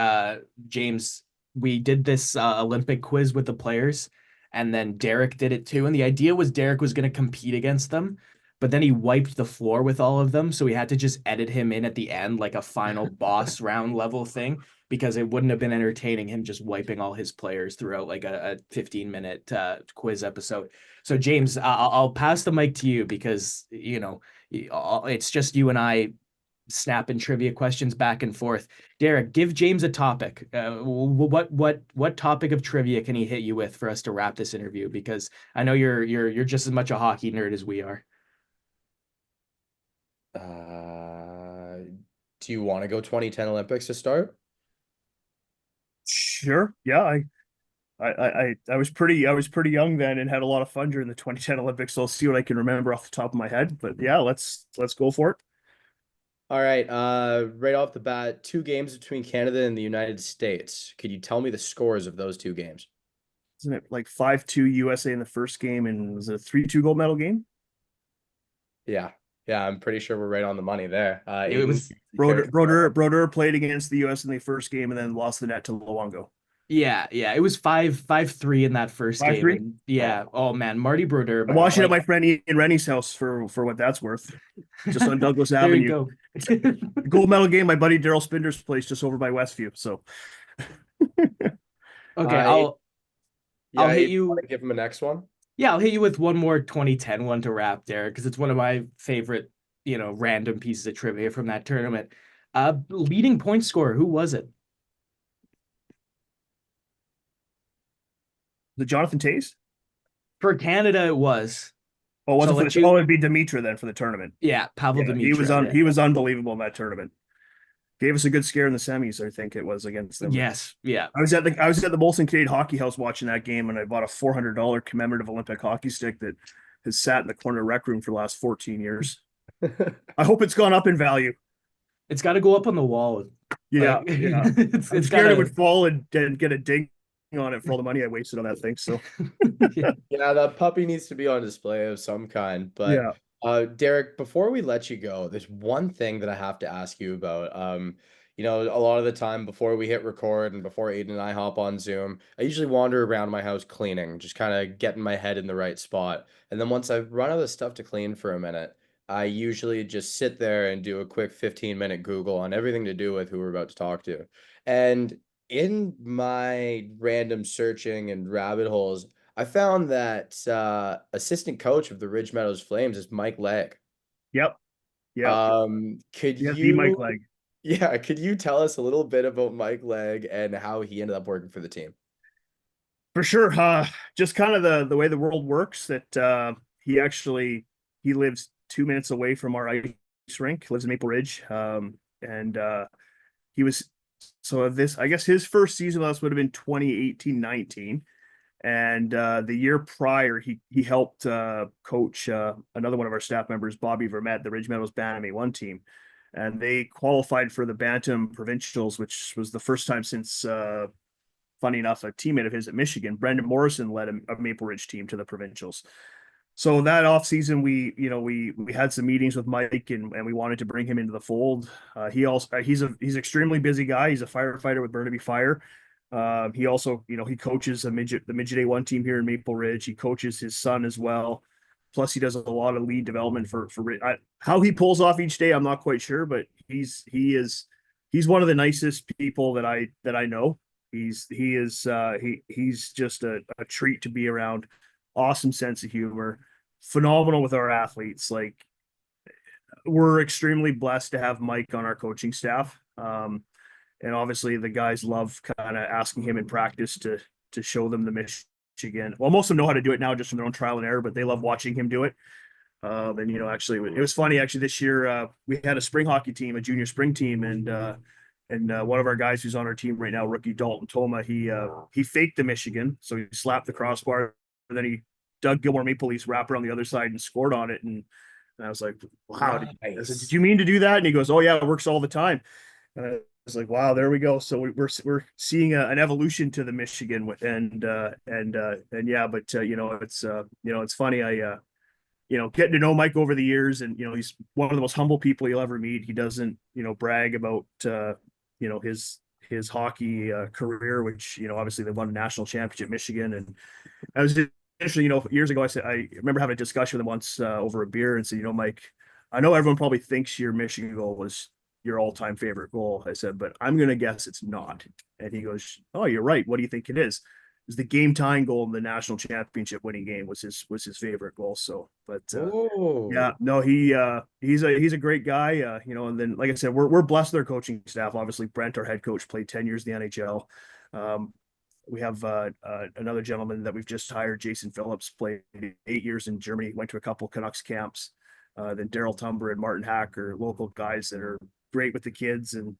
James, we did this Olympic quiz with the players, and then Derek did it too. And the idea was Derek was going to compete against them, but then he wiped the floor with all of them, so we had to just edit him in at the end, like a final boss round level thing, because it wouldn't have been entertaining him just wiping all his players throughout like a 15-minute quiz episode. So James, I'll pass the mic to you, because it's just you and I snapping trivia questions back and forth. Derek, give James a topic. What topic of trivia can he hit you with for us to wrap this interview? Because I know you're just as much a hockey nerd as we are. Do you want to go 2010 Olympics to start? Sure. Yeah. I was pretty young then and had a lot of fun during the 2010 Olympics. So I'll see what I can remember off the top of my head. But yeah, let's go for it. All right. Right off the bat, two games between Canada and the United States. Could you tell me the scores of those two games? Isn't it like 5-2 USA in the first game, and was it a 3-2 gold medal game? Yeah. Yeah, I'm pretty sure we're right on the money there. It Aiden, was, you care to- Broder played against the US in the first game and then lost the net to Luongo. yeah, it was 5-3 in that first game. 5-3. And yeah, oh man, Marty Brodeur, I'm man, watching at like my friend Ian Rennie's house for what that's worth, just on Douglas there you Avenue. go. The gold medal game, my buddy Daryl Spinder's place just over by Westview. So Okay, Aiden, I'll yeah, hit Aiden, want you. to give him a next one? Yeah, I'll hit you with one more 2010 one to wrap there because it's one of my favorite, random pieces of trivia from that tournament. Leading point scorer, who was it? the Jonathan Taze. For Canada, it was. Oh, So wasn't I'll for let the, oh, you. it'd be Dimitra then for the tournament. Yeah, Pavel Yeah, Demitra. he was unbelievable in that tournament. Gave us a good scare in the semis, I think it was against them. Yes, yeah. I was at the Molson Canadian Hockey House watching that game, and I bought a $400 commemorative Olympic hockey stick that has sat in the corner rec room for the last 14 years. I hope it's gone up in value. It's got to go up on the wall. Yeah, Like, yeah. it's I'm it's scared it gotta. would fall and get a ding on it for all the money I wasted on that thing. So Yeah, that puppy needs to be on display of some kind. But yeah, Derek, before we let you go, there's one thing that I have to ask you about. A lot of the time before we hit record and before Aiden and I hop on Zoom, I usually wander around my house cleaning, just kind of getting my head in the right spot. And then once I've run out of stuff to clean for a minute, I usually just sit there and do a quick 15-minute Google on everything to do with who we're about to talk to. And in my random searching and rabbit holes, I found that assistant coach of the Ridge Meadows Flames is Mike Legg. yep, yep. Could Yeah, the Mike you, Leg. yeah, could you tell us a little bit about Mike Legg and how he ended up working for the team? For sure. Just kind of the way the world works that he lives 2 minutes away from our ice rink, lives in Maple Ridge. And he was so this I guess his first season with us would have been 2018-19. And the year prior, he helped coach another one of our staff members, Bobby Vermette, the Ridge Meadows Bantam A1 team. And they qualified for the Bantam Provincials, which was the first time since funny enough, a teammate of his at Michigan, Brendan Morrison, led a Maple Ridge team to the provincials. So that off season, we had some meetings with Mike, and we wanted to bring him into the fold. He's extremely busy guy. He's a firefighter with Burnaby Fire. He also he coaches the midget A1 team here in Maple Ridge. He coaches his son as well. Plus, he does a lot of lead development for how he pulls off each day. I'm not quite sure, but he's one of the nicest people that I know. He's just a treat to be around. Awesome sense of humor, phenomenal with our athletes. Like, we're extremely blessed to have Mike on our coaching staff. And obviously the guys love kind of asking him in practice to show them the Michigan. Well, most of them know how to do it now just from their own trial and error, but they love watching him do it. And actually it was funny actually this year, we had a spring hockey team, a junior spring team, and one of our guys who's on our team right now, rookie Dalton Toma, he faked the Michigan. So he slapped the crossbar, and then he dug Gilmore Maple Leafs wrapper on the other side and scored on it. And I was like, wow, I said, did you mean to do that? And he goes, oh yeah, it works all the time. And I was like, wow, there we go. So we're seeing an evolution to the Michigan and yeah, but it's funny. I getting to know Mike over the years, and he's one of the most humble people you'll ever meet. He doesn't brag about his hockey career, which obviously they won a national championship Michigan. And I was just interesting, years ago I remember having a discussion with him once over a beer and said, Mike, I know everyone probably thinks your Michigan goal was your all-time favorite goal. I said, but I'm gonna guess it's not. And he goes, oh, you're right, what do you think it is? Is the game tying goal in the national championship winning game was his favorite goal. So, but yeah, no, he's a great guy. And then like I said, we're blessed with their coaching staff. Obviously, Brent, our head coach, played 10 years in the NHL. We have another gentleman that we've just hired, Jason Phillips, played 8 years in Germany, went to a couple Canucks camps. Then Daryl Tumber and Martin Hack are local guys that are great with the kids. And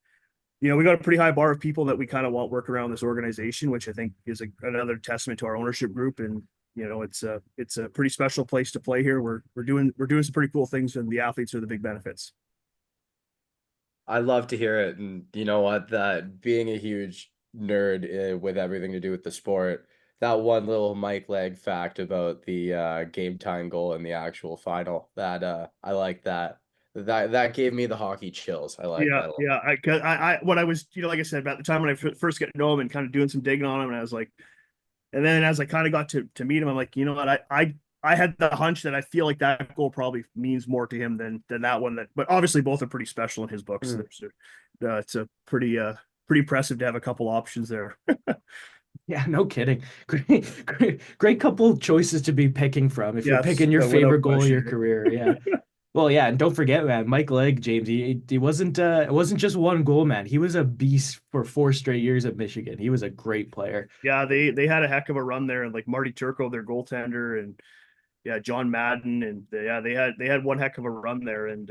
we got a pretty high bar of people that we kind of want work around this organization, which I think is another testament to our ownership group. And it's a pretty special place to play here. We're doing some pretty cool things, and the athletes are the big benefits. I love to hear it. And you know what? That being a huge nerd with everything to do with the sport, that one little Mike Leg fact about the game time goal in the actual final, that I like that. That gave me the hockey chills. I like Yeah, that a lot. yeah. When I was, like I said, about the time when I first get to know him and kind of doing some digging on him, and I was like, and then as I kind of got to meet him, I'm like, you know what, I had the hunch that I feel like that goal probably means more to him than that one. That, but obviously both are pretty special in his books. Mm. It's a pretty impressive to have a couple options there. Yeah, no kidding. Great couple choices to be picking from if you're Yes, picking your without favorite goal of your question. career. Yeah. Well, yeah, and don't forget, man, Mike Legg, James, he wasn't it wasn't just one goal, man. He was a beast for 4 straight years at Michigan. He was a great player. Yeah, they had a heck of a run there, and like Marty Turco, their goaltender, and yeah, John Madden, and yeah, they had one heck of a run there, and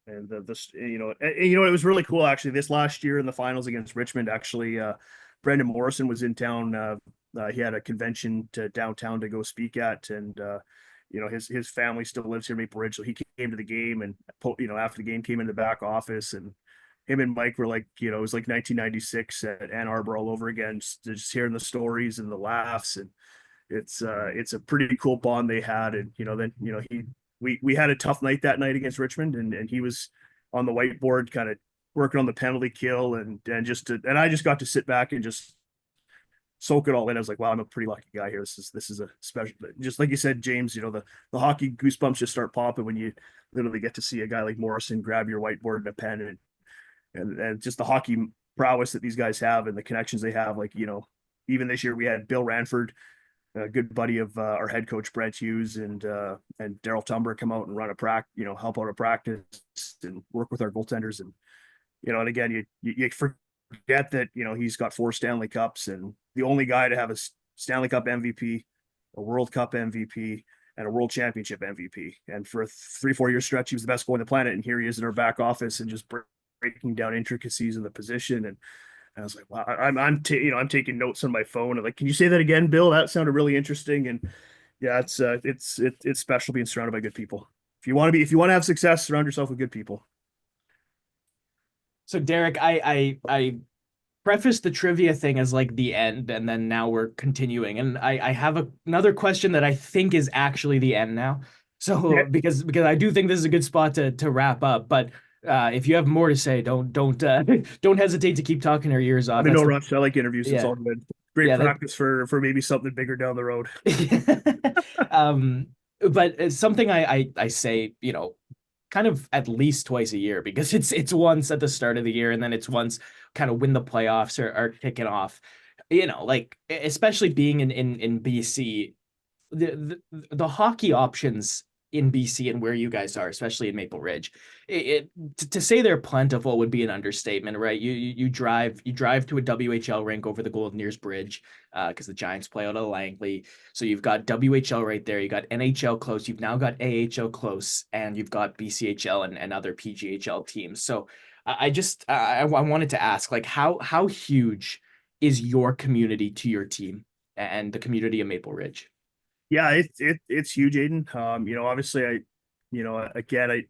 this, it was really cool actually. This last year in the finals against Richmond, actually, Brendan Morrison was in town. He had a convention to downtown to go speak at, and his family still lives here in Maple Ridge, so he came to the game, and after the game came in the back office, and him and Mike were like, it was like 1996 at Ann Arbor all over again, just hearing the stories and the laughs, and it's a pretty cool bond they had. And then we had a tough night that night against Richmond, and he was on the whiteboard kind of working on the penalty kill, and I just got to sit back and just soak it all in. I was like, wow, I'm a pretty lucky guy here. This is a special, just like you said, James, the hockey goosebumps just start popping when you literally get to see a guy like Morrison grab your whiteboard and a pen, and just the hockey prowess that these guys have and the connections they have. Like, even this year we had Bill Ranford, a good buddy of our head coach Brent Hughes, and Daryl Tumber come out and run a help out a practice and work with our goaltenders. And again, you forget that he's got 4 Stanley Cups, and the only guy to have a Stanley Cup MVP, a World Cup MVP, and a World Championship MVP. And for a 3-4 year stretch, he was the best goalie on the planet. And here he is in our back office and just breaking down intricacies of the position. And I was like, wow, I'm taking notes on my phone. I'm like, can you say that again, Bill? That sounded really interesting. And yeah, it's special being surrounded by good people. If you want to have success, surround yourself with good people. So Derek, I prefaced the trivia thing as like the end, and then now we're continuing. And I have another question that I think is actually the end now. So Yeah, because I do think this is a good spot to wrap up. But if you have more to say, don't don't hesitate to keep talking our ears I'm off. in That's no the rush. I like interviews. It's yeah all good. Great yeah that practice for maybe something bigger down the road. um but it's something I say, kind of at least twice a year, because it's once at the start of the year and then it's once kind of when the playoffs are kicking off. Like especially being in BC, the hockey options in BC and where you guys are, especially in Maple Ridge, to say they're plentiful would be an understatement, right? You drive to a WHL rink over the Golden Ears Bridge, because the Giants play out of Langley. So you've got WHL right there, you got NHL close, you've now got AHL close, and you've got BCHL and other PGHL teams. So I wanted to ask, like, how huge is your community to your team and the community of Maple Ridge? Yeah, it's huge, Aiden. Obviously, again,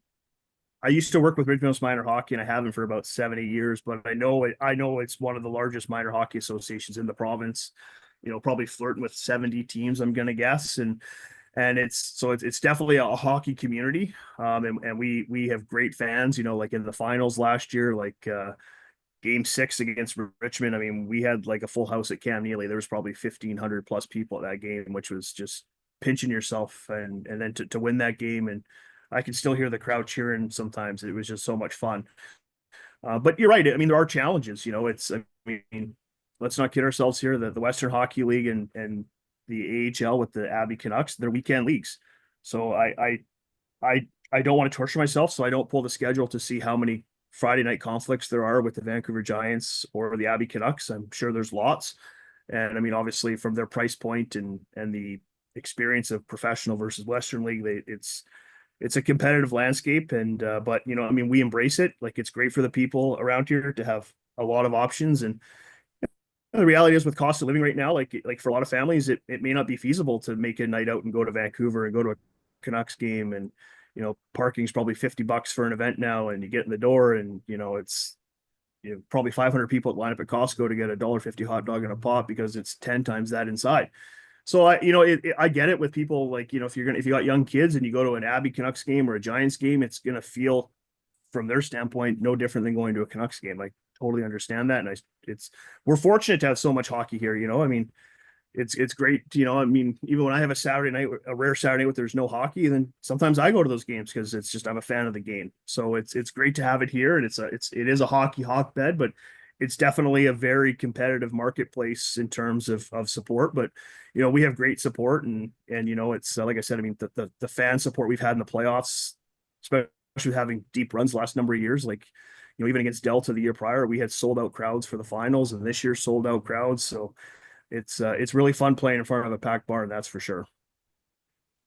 I used to work with Ridgemouse Minor Hockey, and I haven't for about 7 8 years. But I know it's one of the largest minor hockey associations in the province. Probably flirting with 70 teams, I'm gonna guess, and it's definitely a hockey community. And we have great fans. Like in the finals last year, like Game 6 against Richmond. I mean, we had like a full house at Cam Neely. There was probably 1,500 plus people at that game, which was just pinching yourself, and then to win that game. And I can still hear the crowd cheering sometimes. It was just so much fun. But you're right. I mean, there are challenges. I mean, let's not kid ourselves here. The Western Hockey League and the AHL with the Abbey Canucks, they're weekend leagues. So I don't want to torture myself, so I don't pull the schedule to see how many Friday night conflicts there are with the Vancouver Giants or the Abbey Canucks. I'm sure there's lots. And I mean, obviously, from their price point and the experience of professional versus Western League, it's a competitive landscape. And but I mean, we embrace it. Like, it's great for the people around here to have a lot of options. And the reality is, with cost of living right now, like for a lot of families, it may not be feasible to make a night out and go to Vancouver and go to a Canucks game. And parking's probably $50 for an event now, and you get in the door, and it's probably 500 people that line up at Costco to get a $1.50 hot dog and a pop because it's 10 times that inside. So I get it with people like, if you got young kids and you go to an Abbey Canucks game or a Giants game, it's gonna feel from their standpoint no different than going to a Canucks game. I totally understand that, and we're fortunate to have so much hockey here. I mean, it's great. I mean, even when I have a Saturday night, a rare Saturday night where there's no hockey, then sometimes I go to those games because it's just I'm a fan of the game. So it's great to have it here, and it is a hockey hotbed, but it's definitely a very competitive marketplace in terms of support. But we have great support, and it's like I said, I mean the fan support we've had in the playoffs, especially having deep runs the last number of years, like even against Delta the year prior, we had sold out crowds for the finals, and this year sold out crowds. So it's really fun playing in front of a packed barn, that's for sure.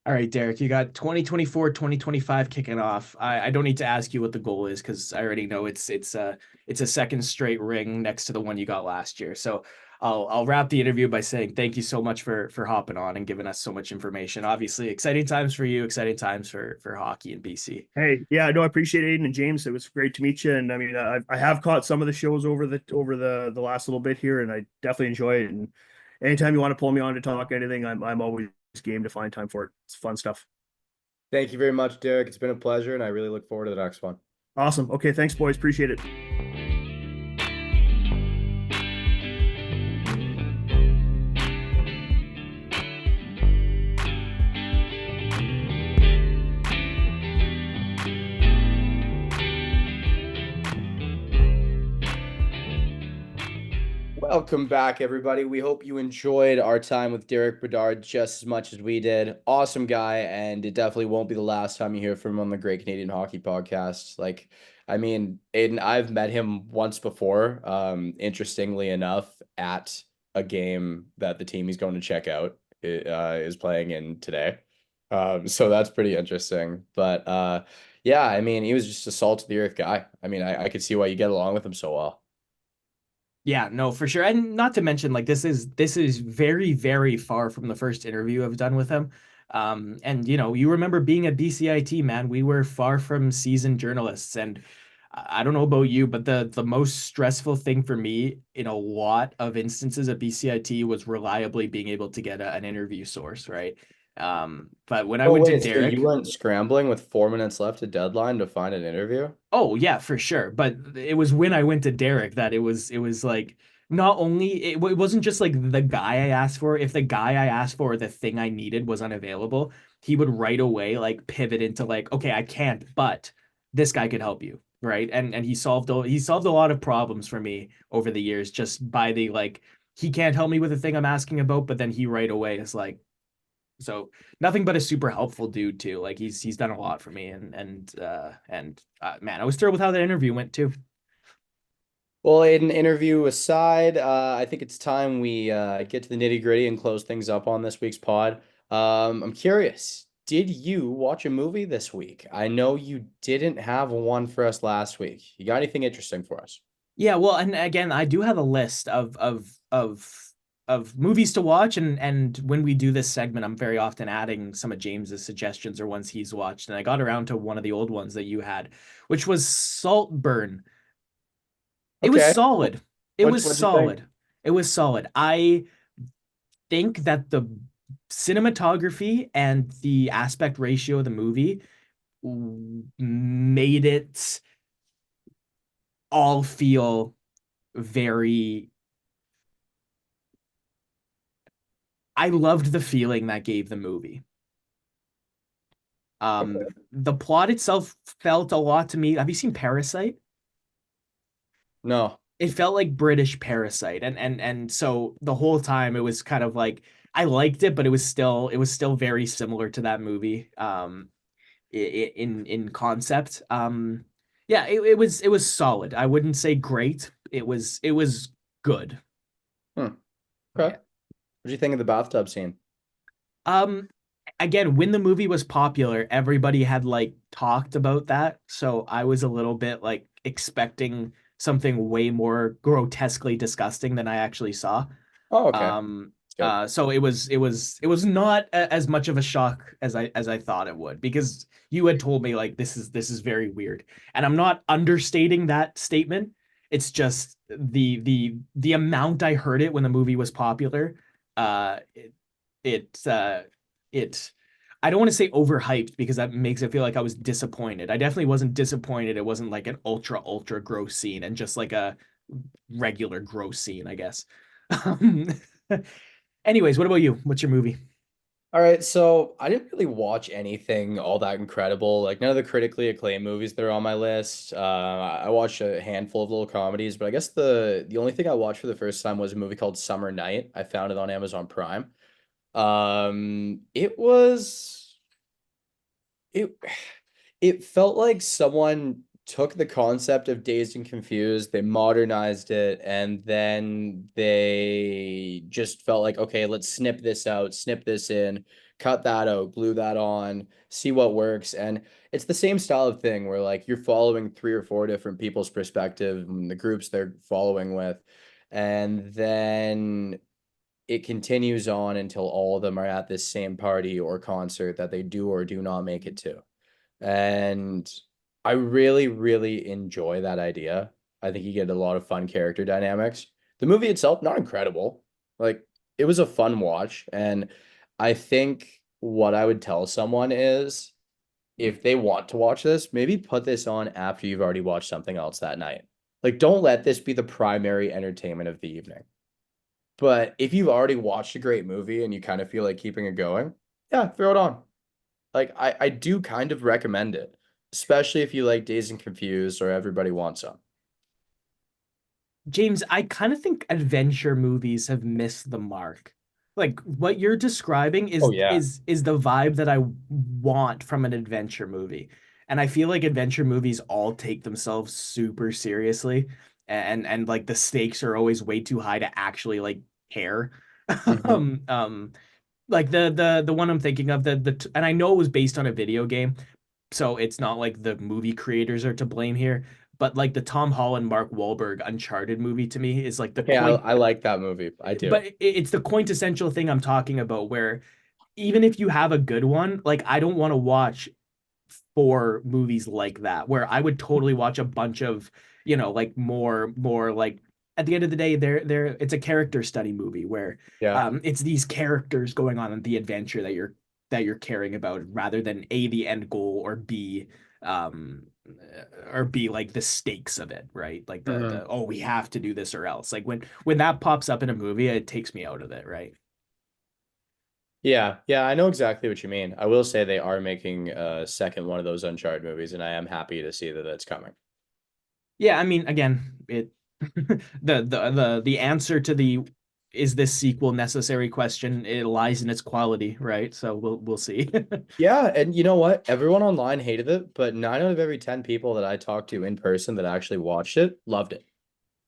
All right, Derek, you got 2024, 2025 kicking off. I don't need to ask you what the goal is because I already know it's a second straight ring next to the one you got last year. So I'll wrap the interview by saying thank you so much for hopping on and giving us so much information. Obviously, exciting times for you, exciting times for hockey in BC. Hey, yeah, no, I appreciate Aiden and James. It was great to meet you. And I mean, I have caught some of the shows over the last little bit here, and I definitely enjoy it. And anytime you want to pull me on to talk anything, I'm always game to find time for it. It's fun stuff. Thank you very much, Derek. It's been a pleasure, and I really look forward to the next one. Awesome. Okay, thanks, boys. Appreciate it. Welcome back, everybody. We hope you enjoyed our time with Derek Bedard just as much as we did. Awesome guy, and it definitely won't be the last time you hear from him on the Great Canadian Hockey Podcast. I mean, Aiden, I've met him once before, interestingly enough, at a game that the team he's going to check out is playing in today. So that's pretty interesting. But yeah, I mean, he was just a salt of the earth guy. I mean, I could see why you get along with him so well. Yeah, no, for sure. And not to mention, like this is very, very far from the first interview I've done with him. And you remember being at BCIT, man, we were far from seasoned journalists. And I don't know about you, but the most stressful thing for me in a lot of instances at BCIT was reliably being able to get an interview source, right? But when I Oh, went to wait, so you Derek, weren't scrambling with 4 minutes left to deadline to find an interview? oh yeah, for sure. But it was when I went to Derek that it was like not only it wasn't just like the guy I asked for. If the guy I asked for or the thing I needed was unavailable, he would right away like pivot into like, okay, I can't, but this guy could help you, right? And he solved a lot of problems for me over the years just by the like he can't help me with the thing I'm asking about, but then he right away is like so nothing but a super helpful dude too. Like he's done a lot for me and man, I was thrilled with how that interview went too. Well, an interview aside, I think it's time we get to the nitty-gritty and close things up on this week's pod. I'm curious, did you watch a movie this week? I know you didn't have one for us last week. You got anything interesting for us? Yeah, well, and again, I do have a list of movies to watch, and when we do this segment, I'm very often adding some of James's suggestions or ones he's watched, and I got around to one of the old ones that you had, which was Saltburn. It was Okay. solid. It was What'd you think? solid. It was solid. I think that the cinematography and the aspect ratio of the movie made it all feel very. I loved the feeling that gave the movie. Okay. The plot itself felt a lot to me. Have you seen Parasite? No. It felt like British Parasite, and so the whole time it was kind of like I liked it, but it was still very similar to that movie. In concept. Yeah, it was solid. I wouldn't say great. It was good. Hmm. Okay. Yeah. What'd you think of the bathtub scene? Um, Again, when the movie was popular, everybody had like talked about that, so I was a little bit like expecting something way more grotesquely disgusting than I actually saw. Oh, okay. Um, Yep. So it was not as much of a shock as I thought it would, because you had told me like this is very weird, and I'm not understating that statement. It's just the amount I heard it when the movie was popular. It it it I don't want to say overhyped, because that makes it feel like I was disappointed. I definitely wasn't disappointed. It wasn't like an ultra gross scene and just like a regular gross scene, I guess. Um, Anyways, what about you? What's your movie? All right, so I didn't really watch anything all that incredible. Like none of the critically acclaimed movies that are on my list. I watched a handful of little comedies, but I guess the only thing I watched for the first time was a movie called Summer Night. I found it on Amazon Prime. It was it it felt like someone took the concept of Dazed and Confused, they modernized it, and then they just felt like, okay, let's snip this out, snip this in, cut that out, glue that on, see what works. And it's the same style of thing where like you're following three or four different people's perspective and the groups they're following with. And then it continues on until all of them are at this same party or concert that they do or do not make it to. And I really, really enjoy that idea. I think you get a lot of fun character dynamics. The movie itself, not incredible. Like, it was a fun watch. And I think what I would tell someone is if they want to watch this, maybe put this on after you've already watched something else that night. Like, don't let this be the primary entertainment of the evening. But if you've already watched a great movie and you kind of feel like keeping it going, yeah, throw it on. Like I do kind of recommend it, especially if you like Dazed and Confused or Everybody Wants Some. James, I kind of think adventure movies have missed the mark. Like what you're describing Oh is yeah. is the vibe that I want from an adventure movie. And I feel like adventure movies all take themselves super seriously, and like the stakes are always way too high to actually like care. Hmm. Um, um, like the one I'm thinking of, and I know it was based on a video game, so it's not like the movie creators are to blame here, but like the Tom Holland Mark Wahlberg Uncharted movie to me is like the Okay, coin, I like that movie. I but do. it's the quintessential thing I'm talking about, where even if you have a good one, like I don't want to watch four movies like that, where I would totally watch a bunch of, like more like, at the end of the day, they're it's a character study movie where Yeah. it's these characters going on the adventure that you're caring about, rather than A, the end goal, um or B, like the stakes of it, right? Like the Hmm. oh, we have to do this or else. Like when that pops up in a movie, it takes me out of it, right? Yeah, yeah, I know exactly what you mean. I will say they are making a second one of those Uncharted movies, and I am happy to see that that's coming. Yeah, I mean, again, it the answer to the is this sequel necessary question, it lies in its quality, right? So we'll see. Yeah, and you know what? Everyone online hated it, but 9 out of every 10 people that I talked to in person that actually watched it loved it.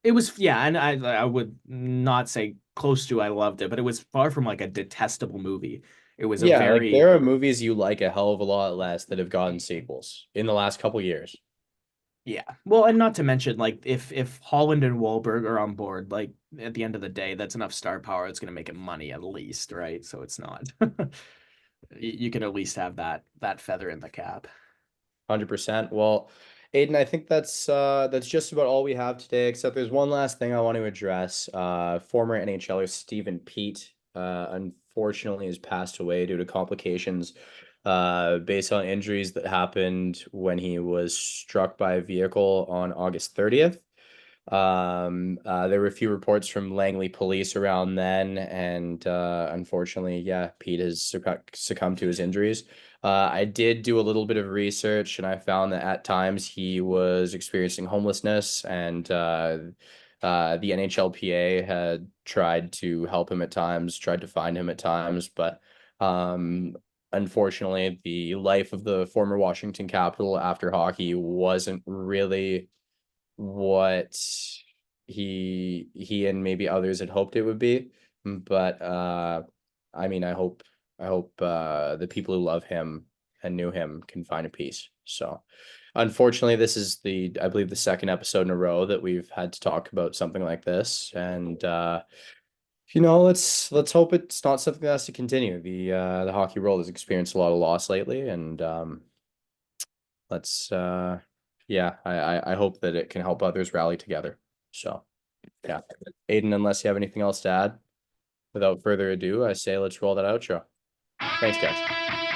It was, yeah, and I would not say close to I loved it, but it was far from like a detestable movie. It was a Yeah, like very, there are movies you like a hell of a lot less that have gotten sequels in the last couple years. yeah. Well, and not to mention, like, if Holland and Wahlberg are on board, like at the end of the day, that's enough star power. It's gonna make it money at least, right? So it's not. You can at least have that feather in the cap. 100%. Well, Aiden, I think that's just about all we have today, except there's one last thing I want to address. Former NHLer Stephen Pete, unfortunately has passed away due to complications based on injuries that happened when he was struck by a vehicle on August 30th. There were a few reports from Langley police around then, and unfortunately, yeah, Pete has succumbed to his injuries. I did do a little bit of research, and I found that at times he was experiencing homelessness, and the NHLPA had tried to help him at times, tried to find him at times, but um, unfortunately, the life of the former Washington Capital after hockey wasn't really what he and maybe others had hoped it would be. But I mean, I hope the people who love him and knew him can find a peace. So unfortunately, this is I believe the second episode in a row that we've had to talk about something like this. And Let's hope it's not something that has to continue. The hockey world has experienced a lot of loss lately, and let's yeah, I hope that it can help others rally together. So yeah. Aiden, unless you have anything else to add, without further ado, I say let's roll that outro. Thanks, guys.